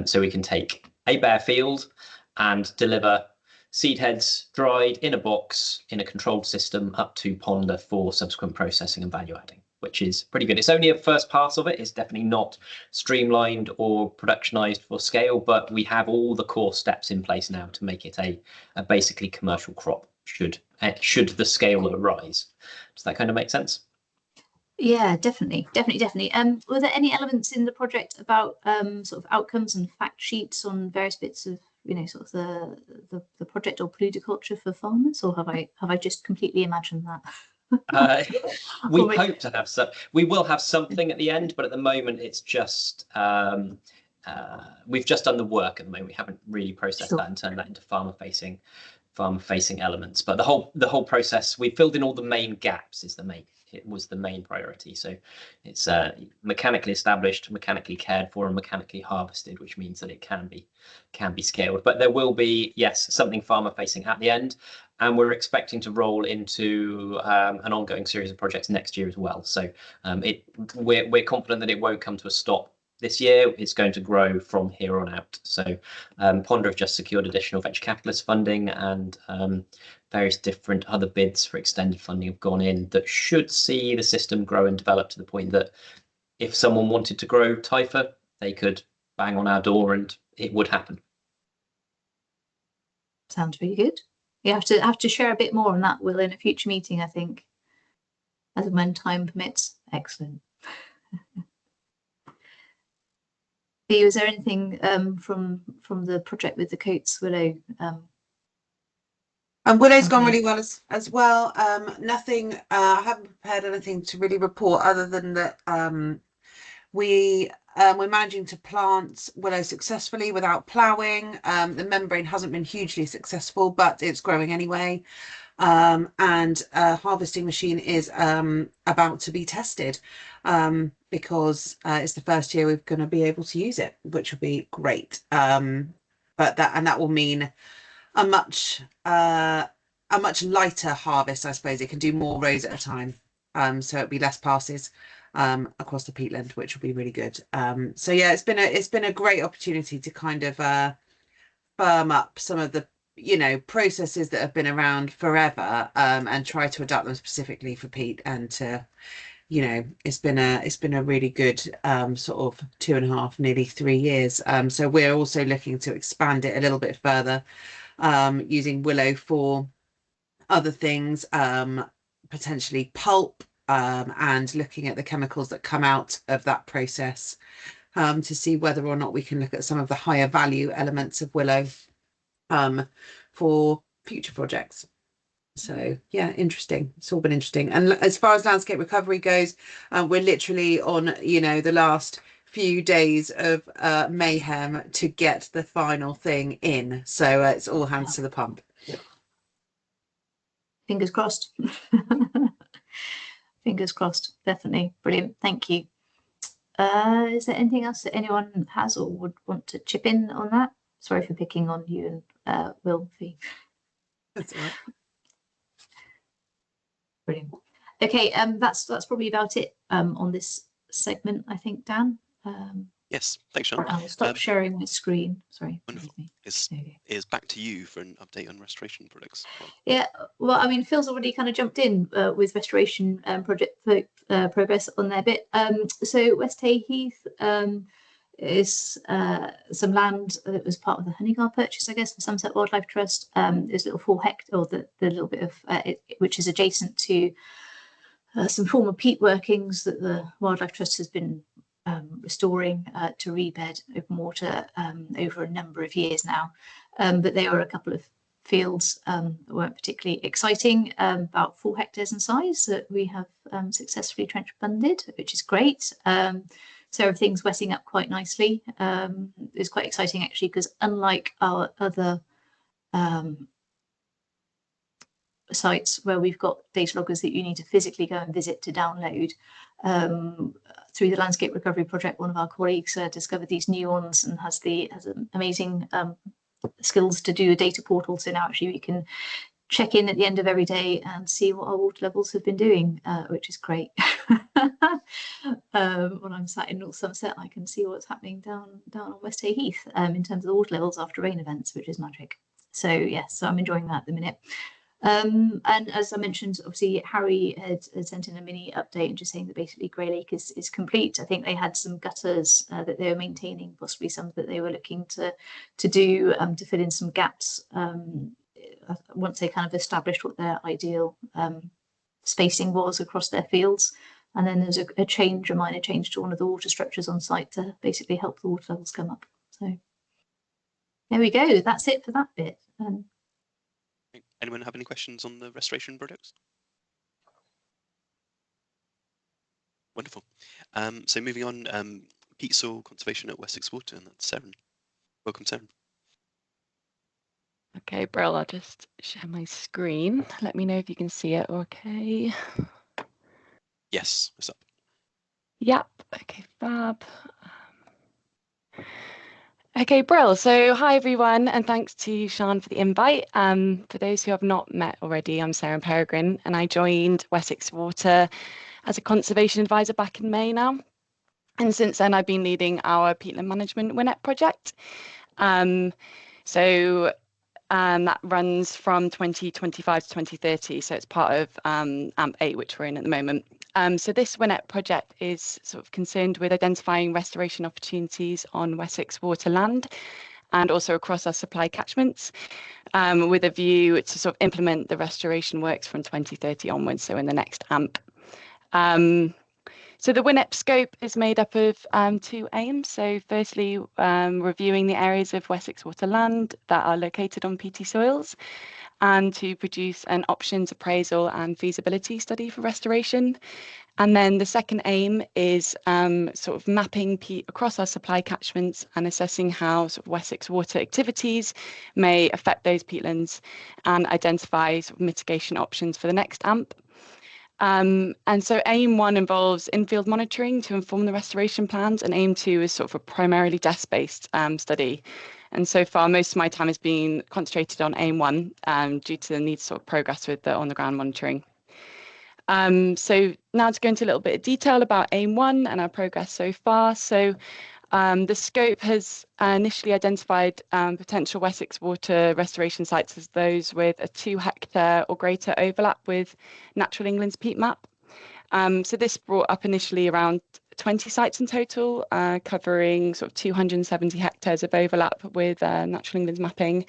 So we can take a bare field and deliver seed heads dried in a box in a controlled system up to Ponder for subsequent processing and value adding. which is pretty good. It's only a first pass of it. It's definitely not streamlined or productionized for scale, but we have all the core steps in place now to make it a basically commercial crop should the scale arise. Does that kind of make sense? Yeah, definitely. Were there any elements in the project about sort of outcomes and fact sheets on various bits of, you know, sort of the project or pluticulture for farmers, or have I just completely imagined that? We hope to have some. We will have something at the end, but at the moment it's just we've just done the work at the moment. We haven't really processed that and turned that into farmer-facing elements. But the whole process, we filled in all the main gaps. It was the main priority. So it's mechanically established, mechanically cared for, and mechanically harvested, which means that it can be scaled. But there will be, yes, something farmer-facing at the end. And we're expecting to roll into an ongoing series of projects next year as well. So we're confident that it won't come to a stop this year. It's going to grow from here on out. So Ponder have just secured additional venture capitalist funding, and various different other bids for extended funding have gone in that should see the system grow and develop to the point that if someone wanted to grow Typha, they could bang on our door and it would happen. Sounds really good. You have to share a bit more on that, Will, in a future meeting, I think, as and when time permits. Excellent. Was there anything from the project with the Coates Willow? Willow's gone really well as well. Nothing. I haven't prepared anything to really report other than that we're managing to plant willow successfully without ploughing. The membrane hasn't been hugely successful, but it's growing anyway. And a harvesting machine is about to be tested because it's the first year we're going to be able to use it, which will be great. But that will mean a much lighter harvest, I suppose. It can do more rows at a time, so it'll be less passes across the peatland, which will be really good. So yeah, it's been a great opportunity to kind of firm up some of the, you know, processes that have been around forever, and try to adapt them specifically for peat. And to, you know, it's been a really good sort of 2.5, nearly 3 years. So we're also looking to expand it a little bit further, using willow for other things, potentially pulp, and looking at the chemicals that come out of that process, to see whether or not we can look at some of the higher value elements of willow for future projects. So yeah, interesting. It's all been interesting. And as far as landscape recovery goes, we're literally on, you know, the last few days of mayhem to get the final thing in. So it's all hands to the pump. Fingers crossed. Fingers crossed. Definitely. Brilliant. Thank you. Is there anything else that anyone has or would want to chip in on that? Sorry for picking on you and Will. That's all right. Brilliant. Okay, that's probably about it on this segment, I think, Dan. Yes, thanks, Sean. I'll stop sharing my screen. Sorry. Is back to you for an update on restoration projects. Yeah, well, I mean, Phil's already kind of jumped in with restoration project progress on their bit. So West Hay Heath is some land that was part of the Honeygar purchase, I guess, for Somerset Wildlife Trust. There's a little 4 hectare, or the little bit of which is adjacent to some former peat workings that the Wildlife Trust has been restoring to rebed open water over a number of years now. But they are a couple of fields that weren't particularly exciting, about 4 hectares in size, that we have successfully trench funded, which is great. So everything's wetting up quite nicely. It's quite exciting, actually, because unlike our other sites where we've got data loggers that you need to physically go and visit to download, through the landscape recovery project, one of our colleagues discovered these new ones and has amazing skills to do a data portal. So now actually we can check in at the end of every day and see what our water levels have been doing, which is great. When I'm sat in North Somerset, I can see what's happening down on West Hay Heath in terms of the water levels after rain events, which is magic. So yes, so I'm enjoying that at the minute. And as I mentioned, obviously Harry had sent in a mini update and just saying that basically Grey Lake is complete. I think they had some gutters that they were maintaining, possibly some that they were looking to do to fill in some gaps once they kind of established what their ideal spacing was across their fields. And then there's a minor change to one of the water structures on site to basically help the water levels come up. So there we go. That's it for that bit. Anyone have any questions on the restoration projects? Wonderful. So moving on, peat soil conservation at Wessex Water, and that's Seren. Welcome, Seren. Okay, Brill, I'll just share my screen. Let me know if you can see it. Okay. Yes, what's up? Yep. Okay, fab. Okay, Brill. So hi everyone, and thanks to Sian for the invite. For those who have not met already, I'm Sarah Peregrine, and I joined Wessex Water as a conservation advisor back in May now. And since then, I've been leading our peatland management WINEP project. That runs from 2025 to 2030. So it's part of AMP8, which we're in at the moment. So this WINEP project is sort of concerned with identifying restoration opportunities on Wessex Water land and also across our supply catchments, with a view to sort of implement the restoration works from 2030 onwards, so in the next AMP. So the WINEP scope is made up of 2 aims. So firstly, reviewing the areas of Wessex Water land that are located on peaty soils, and to produce an options appraisal and feasibility study for restoration. And then the second aim is sort of mapping peat across our supply catchments and assessing how sort of Wessex Water activities may affect those peatlands and identify sort of mitigation options for the next AMP. And so aim 1 involves in-field monitoring to inform the restoration plans, and aim 2 is sort of a primarily desk-based study. And so far, most of my time has been concentrated on aim 1 due to the need to sort of progress with the on-the-ground monitoring. So now to go into a little bit of detail about aim 1 and our progress so far. So the scope has initially identified potential Wessex Water restoration sites as those with a 2 hectare or greater overlap with Natural England's peat map. So this brought up initially around 20 sites in total, covering sort of 270 hectares of overlap with Natural England's mapping.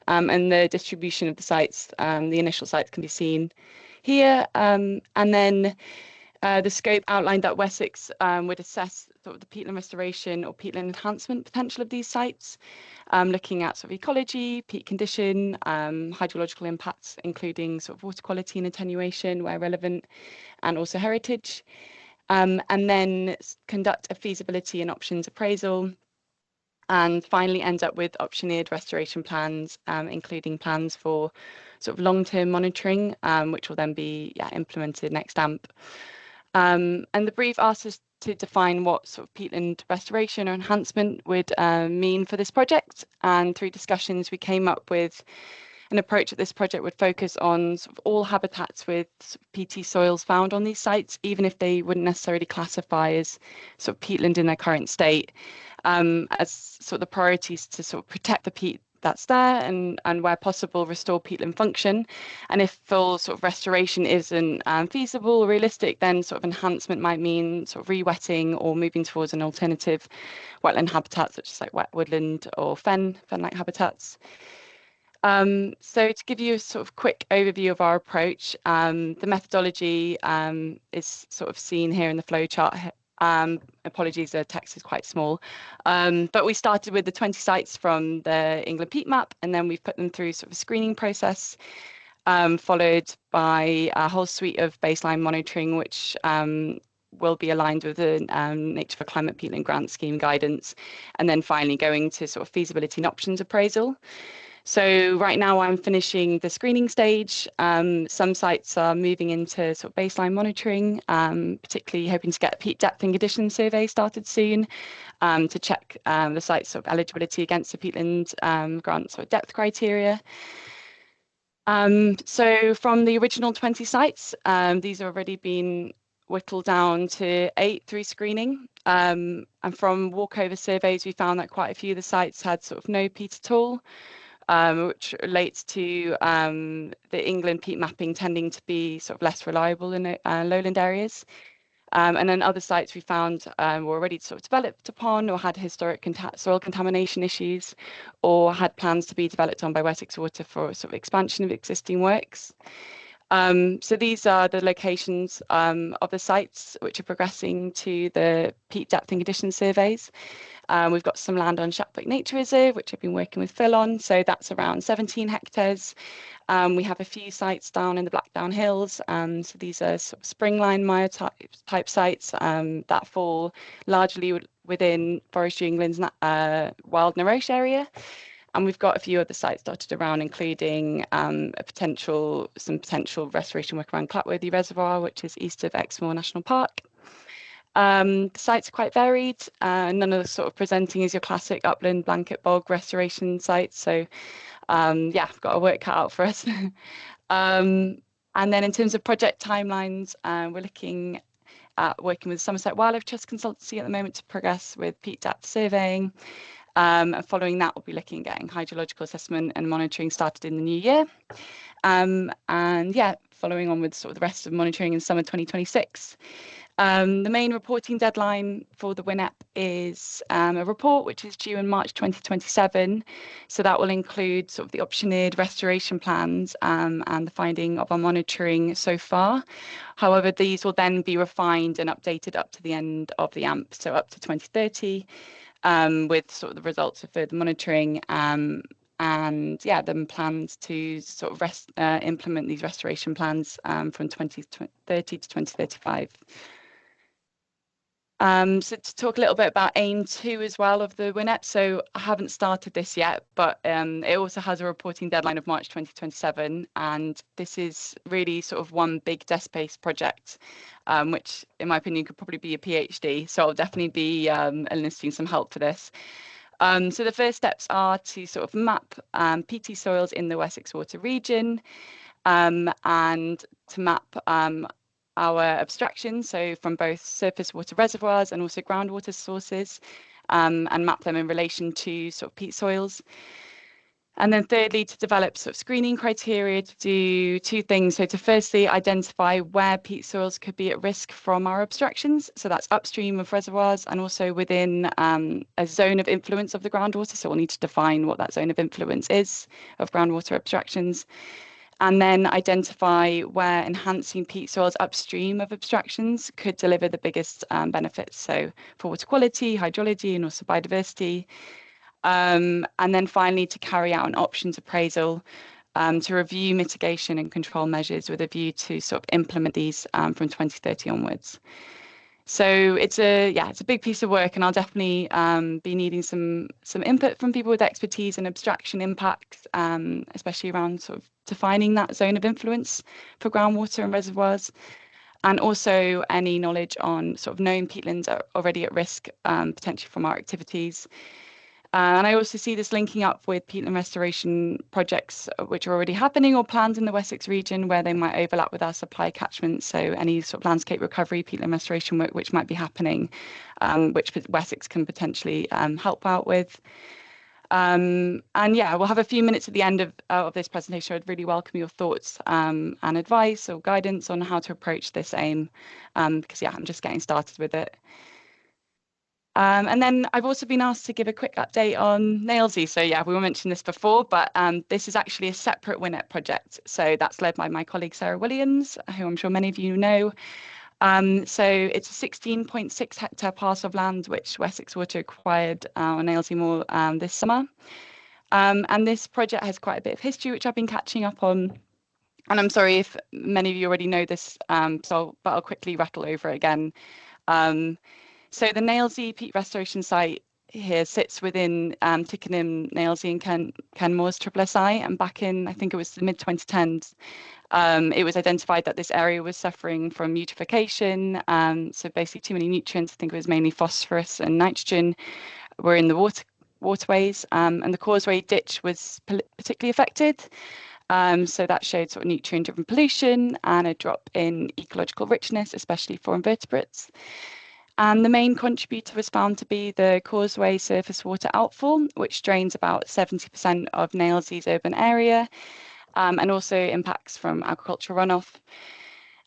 And the distribution of the sites, the initial sites can be seen here. And then the scope outlined that Wessex would assess sort of the peatland restoration or peatland enhancement potential of these sites, looking at sort of ecology, peat condition, hydrological impacts, including sort of water quality and attenuation where relevant, and also heritage. And then conduct a feasibility and options appraisal, and finally end up with optioneered restoration plans, including plans for sort of long-term monitoring, which will then be implemented next AMP. And the brief asked us to define what sort of peatland restoration or enhancement would mean for this project. And through discussions, we came up with an approach that this project would focus on sort of all habitats with sort of peaty soils found on these sites, even if they wouldn't necessarily classify as sort of peatland in their current state, as sort of the priorities to sort of protect the peat that's there, and where possible restore peatland function. And if full sort of restoration isn't feasible or realistic, then sort of enhancement might mean sort of re-wetting or moving towards an alternative wetland habitat, such as like wet woodland or fen-like habitats. So to give you a sort of quick overview of our approach, the methodology is sort of seen here in the flowchart. Apologies, the text is quite small. But we started with the 20 sites from the England peat map, and then we've put them through sort of a screening process, followed by a whole suite of baseline monitoring, which will be aligned with the Nature for Climate Peatland Grant Scheme guidance, and then finally going to sort of feasibility and options appraisal. So right now I'm finishing the screening stage. Some sites are moving into sort of baseline monitoring, particularly hoping to get a peat depth and condition survey started soon, to check the site's sort of eligibility against the peatland grant sort of depth criteria. So from the original 20 sites, these have already been whittled down to 8 through screening. And from walkover surveys, we found that quite a few of the sites had sort of no peat at all. which relates to the England peat mapping tending to be sort of less reliable in lowland areas. And then other sites we found were already sort of developed upon or had historic soil contamination issues, or had plans to be developed on by Wessex Water for sort of expansion of existing works. So these are the locations of the sites which are progressing to the peat depth and condition surveys. We've got some land on Shatwick Nature Reserve, which I've been working with Phil on. So that's around 17 hectares. We have a few sites down in the Blackdown Hills. So these are sort of springline mire type sites that fall largely within Forestry England's Wild Naroche area. And we've got a few other sites dotted around, including some potential restoration work around Clapworthy Reservoir, which is east of Exmoor National Park. The sites are quite varied. None of the sort of presenting as your classic upland blanket bog restoration sites. So yeah, I've got a work cut out for us. And then in terms of project timelines, we're looking at working with Somerset Wildlife Trust Consultancy at the moment to progress with peat depth surveying. And following that, we'll be looking at getting hydrological assessment and monitoring started in the new year. And yeah, following on with sort of the rest of monitoring in summer 2026. The main reporting deadline for the WINEP is a report which is due in March 2027. So that will include sort of the optioneered restoration plans and the finding of our monitoring so far. However, these will then be refined and updated up to the end of the AMP, so up to 2030, with sort of the results of further monitoring. And yeah, then plans to sort of implement these restoration plans from 2030 to 2035. So to talk a little bit about aim 2 as well of the WINEP. So I haven't started this yet, but it also has a reporting deadline of March 2027. And this is really sort of one big desk-based project, which in my opinion could probably be a PhD. So I'll definitely be enlisting some help for this. So the first steps are to sort of map peaty soils in the Wessex Water region, and to map our abstractions, so from both surface water reservoirs and also groundwater sources, and map them in relation to sort of peat soils. And then thirdly, to develop sort of screening criteria to do two things. So to firstly identify where peat soils could be at risk from our abstractions. So that's upstream of reservoirs and also within a zone of influence of the groundwater. So we'll need to define what that zone of influence is of groundwater abstractions. And then identify where enhancing peat soils upstream of abstractions could deliver the biggest benefits. So for water quality, hydrology, and also biodiversity. And then finally, to carry out an options appraisal to review mitigation and control measures with a view to sort of implement these from 2030 onwards. So it's a big piece of work, and I'll definitely be needing some input from people with expertise in abstraction impacts, especially around sort of defining that zone of influence for groundwater and reservoirs, and also any knowledge on sort of known peatlands are already at risk potentially from our activities. And I also see this linking up with peatland restoration projects which are already happening or planned in the Wessex region, where they might overlap with our supply catchments. So any sort of landscape recovery, peatland restoration work which might be happening, which Wessex can potentially help out with. And yeah, we'll have a few minutes at the end of this presentation. I'd really welcome your thoughts and advice or guidance on how to approach this aim, because yeah, I'm just getting started with it. And then I've also been asked to give a quick update on Nailsy. So yeah, we were mentioning this before, but this is actually a separate WINEP project. So that's led by my colleague Sarah Williams, who I'm sure many of you know. So it's a 16.6 hectare parcel of land which Wessex Water acquired on Nailsy Moor this summer. And this project has quite a bit of history, which I've been catching up on. And I'm sorry if many of you already know this, but I'll quickly rattle over it again. So the Nailsy peat restoration site here sits within Tickenham, Nailsy and Kenmore's SSI, and back in, I think it was the mid-2010s, it was identified that this area was suffering from eutrophication, so basically too many nutrients. I think it was mainly phosphorus and nitrogen were in the waterways, and the causeway ditch was particularly affected. So that showed sort of nutrient-driven pollution and a drop in ecological richness, especially for invertebrates. And the main contributor was found to be the causeway surface water outfall, which drains about 70% of Nailsea's urban area, and also impacts from agricultural runoff.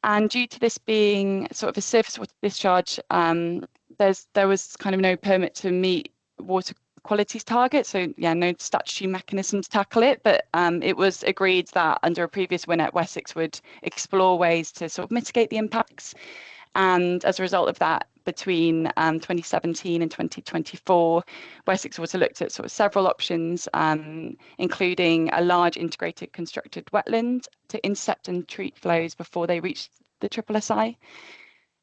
And due to this being sort of a surface water discharge, there was kind of no permit to meet water qualities target. So yeah, no statutory mechanism to tackle it. But it was agreed that under a previous WINEP, Wessex would explore ways to sort of mitigate the impacts. And as a result of that, between 2017 and 2024, Wessex Water looked at sort of several options, including a large integrated constructed wetland to intercept and treat flows before they reached the SSSI.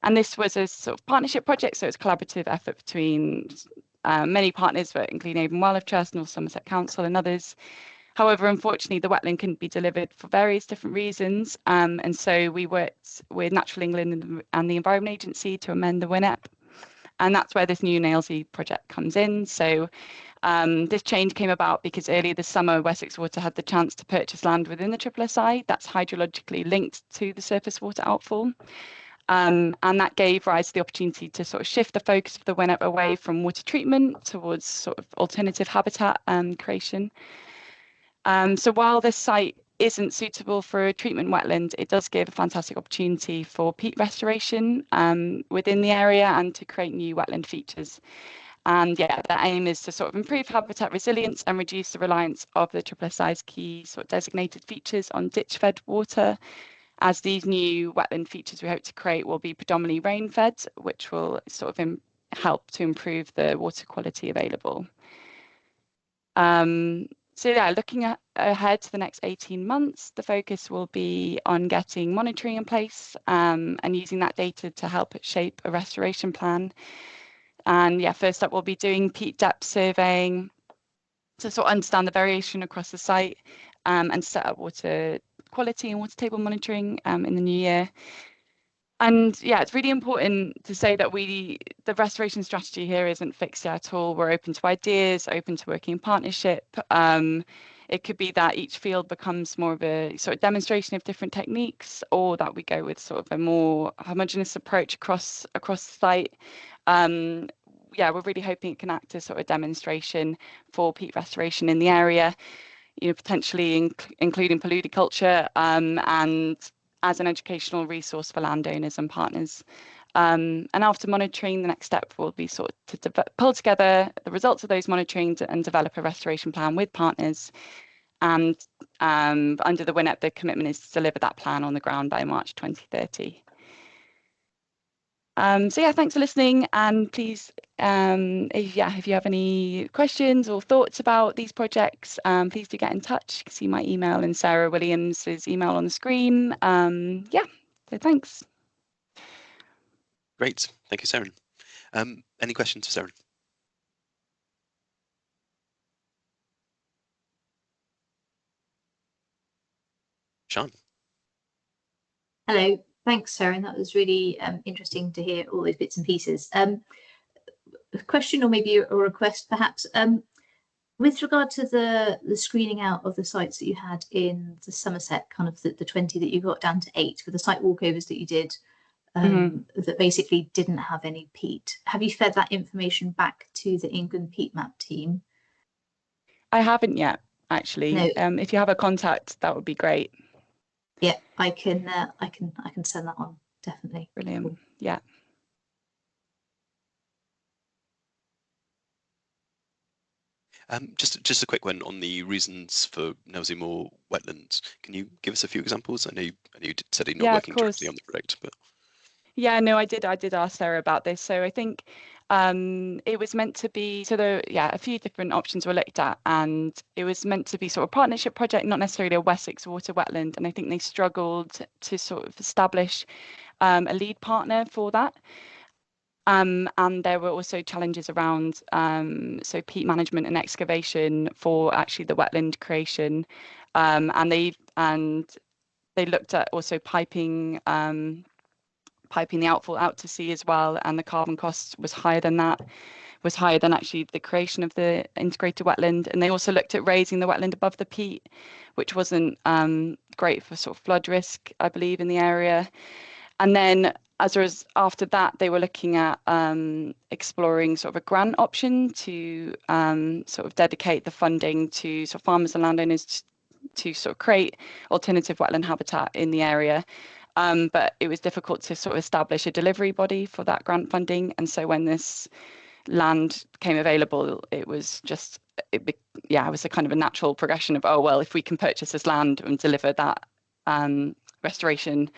And this was a sort of partnership project, so it's a collaborative effort between many partners, but including Avon Wildlife Trust, North Somerset Council and others. However, unfortunately, the wetland couldn't be delivered for various different reasons. And so we worked with Natural England and the Environment Agency to amend the WINEP. And that's where this new Nailsea project comes in. So this change came about because earlier this summer, Wessex Water had the chance to purchase land within the SSSI that's hydrologically linked to the surface water outfall. And that gave rise to the opportunity to sort of shift the focus of the WINEP away from water treatment towards sort of alternative habitat creation. So while this site isn't suitable for a treatment wetland, it does give a fantastic opportunity for peat restoration within the area and to create new wetland features. And yeah, the aim is to sort of improve habitat resilience and reduce the reliance of the SSSI's key sort of designated features on ditch-fed water, as these new wetland features we hope to create will be predominantly rain-fed, which will sort of help to improve the water quality available. So yeah, looking ahead to the next 18 months, the focus will be on getting monitoring in place and using that data to help shape a restoration plan. And yeah, first up, we'll be doing peat depth surveying to sort of understand the variation across the site and set up water quality and water table monitoring in the new year. And yeah, it's really important to say that the restoration strategy here isn't fixed yet at all. We're open to ideas, open to working in partnership. It could be that each field becomes more of a sort of demonstration of different techniques, or that we go with sort of a more homogeneous approach across the site. Yeah, we're really hoping it can act as sort of a demonstration for peat restoration in the area, you know, potentially including paludiculture and as an educational resource for landowners and partners. And after monitoring, the next step will be sort of to pull together the results of those monitoring and develop a restoration plan with partners. And under the WINEP, the commitment is to deliver that plan on the ground by March 2030. So yeah, thanks for listening. And please, if you have any questions or thoughts about these projects, please do get in touch. You can see my email and Sarah Williams's email on the screen. Yeah, so thanks. Great, thank you, Sarah. Any questions for Sarah? Sean. Hello, thanks, Sarah. That was really interesting to hear all those bits and pieces. A question or maybe a request, perhaps, with regard to the screening out of the sites that you had in the Somerset, kind of the 20 that you got down to 8 for the site walkovers that you did, that basically didn't have any peat. Have you fed that information back to the England peat map team? I haven't yet, actually. No. If you have a contact, that would be great. Yeah, I can send that on, definitely. Brilliant. Cool. Yeah. Just a quick one on the reasons for Nailsea Moor wetlands. Can you give us a few examples? I know you said you're not working directly on the project, but yeah, no, I did ask Sarah about this. So I think it was meant to be, so a few different options were looked at, and it was meant to be sort of a partnership project, not necessarily a Wessex Water wetland. And I think they struggled to sort of establish a lead partner for that. And there were also challenges around so peat management and excavation for actually the wetland creation, and they looked at also piping the outfall out to sea as well, and the carbon cost was higher than actually the creation of the integrated wetland. And they also looked at raising the wetland above the peat, which wasn't great for sort of flood risk, I believe, in the area. And then after that, they were looking at exploring sort of a grant option to sort of dedicate the funding to sort of farmers and landowners to sort of create alternative wetland habitat in the area. But it was difficult to sort of establish a delivery body for that grant funding. And so when this land became available, it was just, it was a kind of a natural progression of, oh, well, if we can purchase this land and deliver that restoration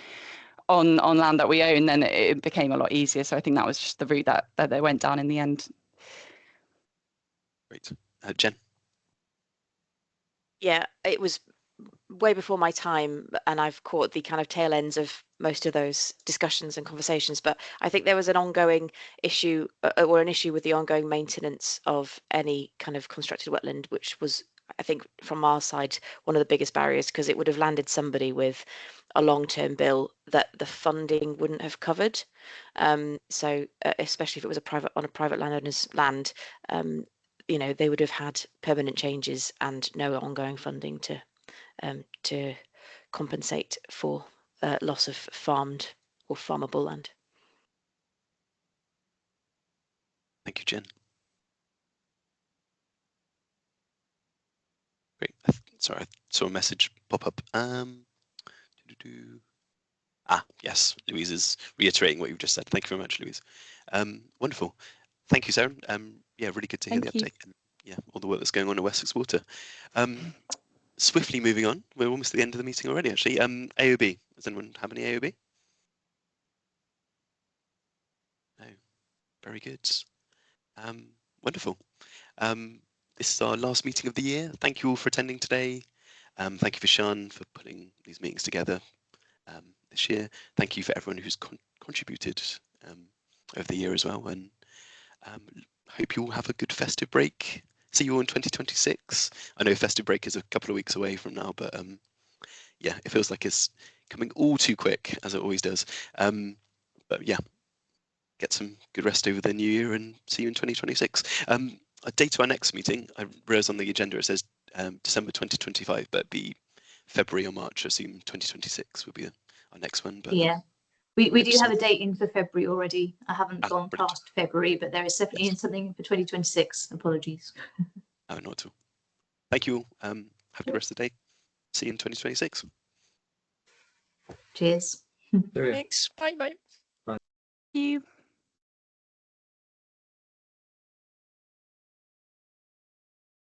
on land that we own, then it became a lot easier. So I think that was just the route that they went down in the end. Great. Jen? Yeah, it was way before my time, and I've caught the kind of tail ends of most of those discussions and conversations, but I think there was an ongoing issue or an issue with the ongoing maintenance of any kind of constructed wetland, which was, I think, from our side, one of the biggest barriers, because it would have landed somebody with a long-term bill that the funding wouldn't have covered. So especially if it was on a private landowner's land, you know, they would have had permanent changes and no ongoing funding to compensate for loss of farmed or farmable land. Thank you, Jen. Great. Sorry, I saw a message pop up. Yes, Louise is reiterating what you've just said. Thank you very much, Louise. Wonderful. Thank you, Sarah. Yeah, really good to hear the update. And, yeah, all the work that's going on at Wessex Water. Swiftly moving on, we're almost at the end of the meeting already, actually. AOB, does anyone have any AOB? No, very good. Wonderful. This is our last meeting of the year. Thank you all for attending today. Thank you for Sean for putting these meetings together this year. Thank you for everyone who's contributed over the year as well. And hope you all have a good festive break. See you all in 2026. I know festive break is a couple of weeks away from now, but yeah, it feels like it's coming all too quick, as it always does. But yeah, get some good rest over the new year and see you in 2026. A date to our next meeting, I realize on the agenda it says December 2025, but be February or March. I assume 2026 will be our next one. But yeah, we do have a date in for February already. I haven't gone past February, but there is definitely in something for 2026. Apologies. Oh, not at all. Thank you all. Have a good rest of the day. See you in 2026. Cheers. Thanks. Bye. Thank you.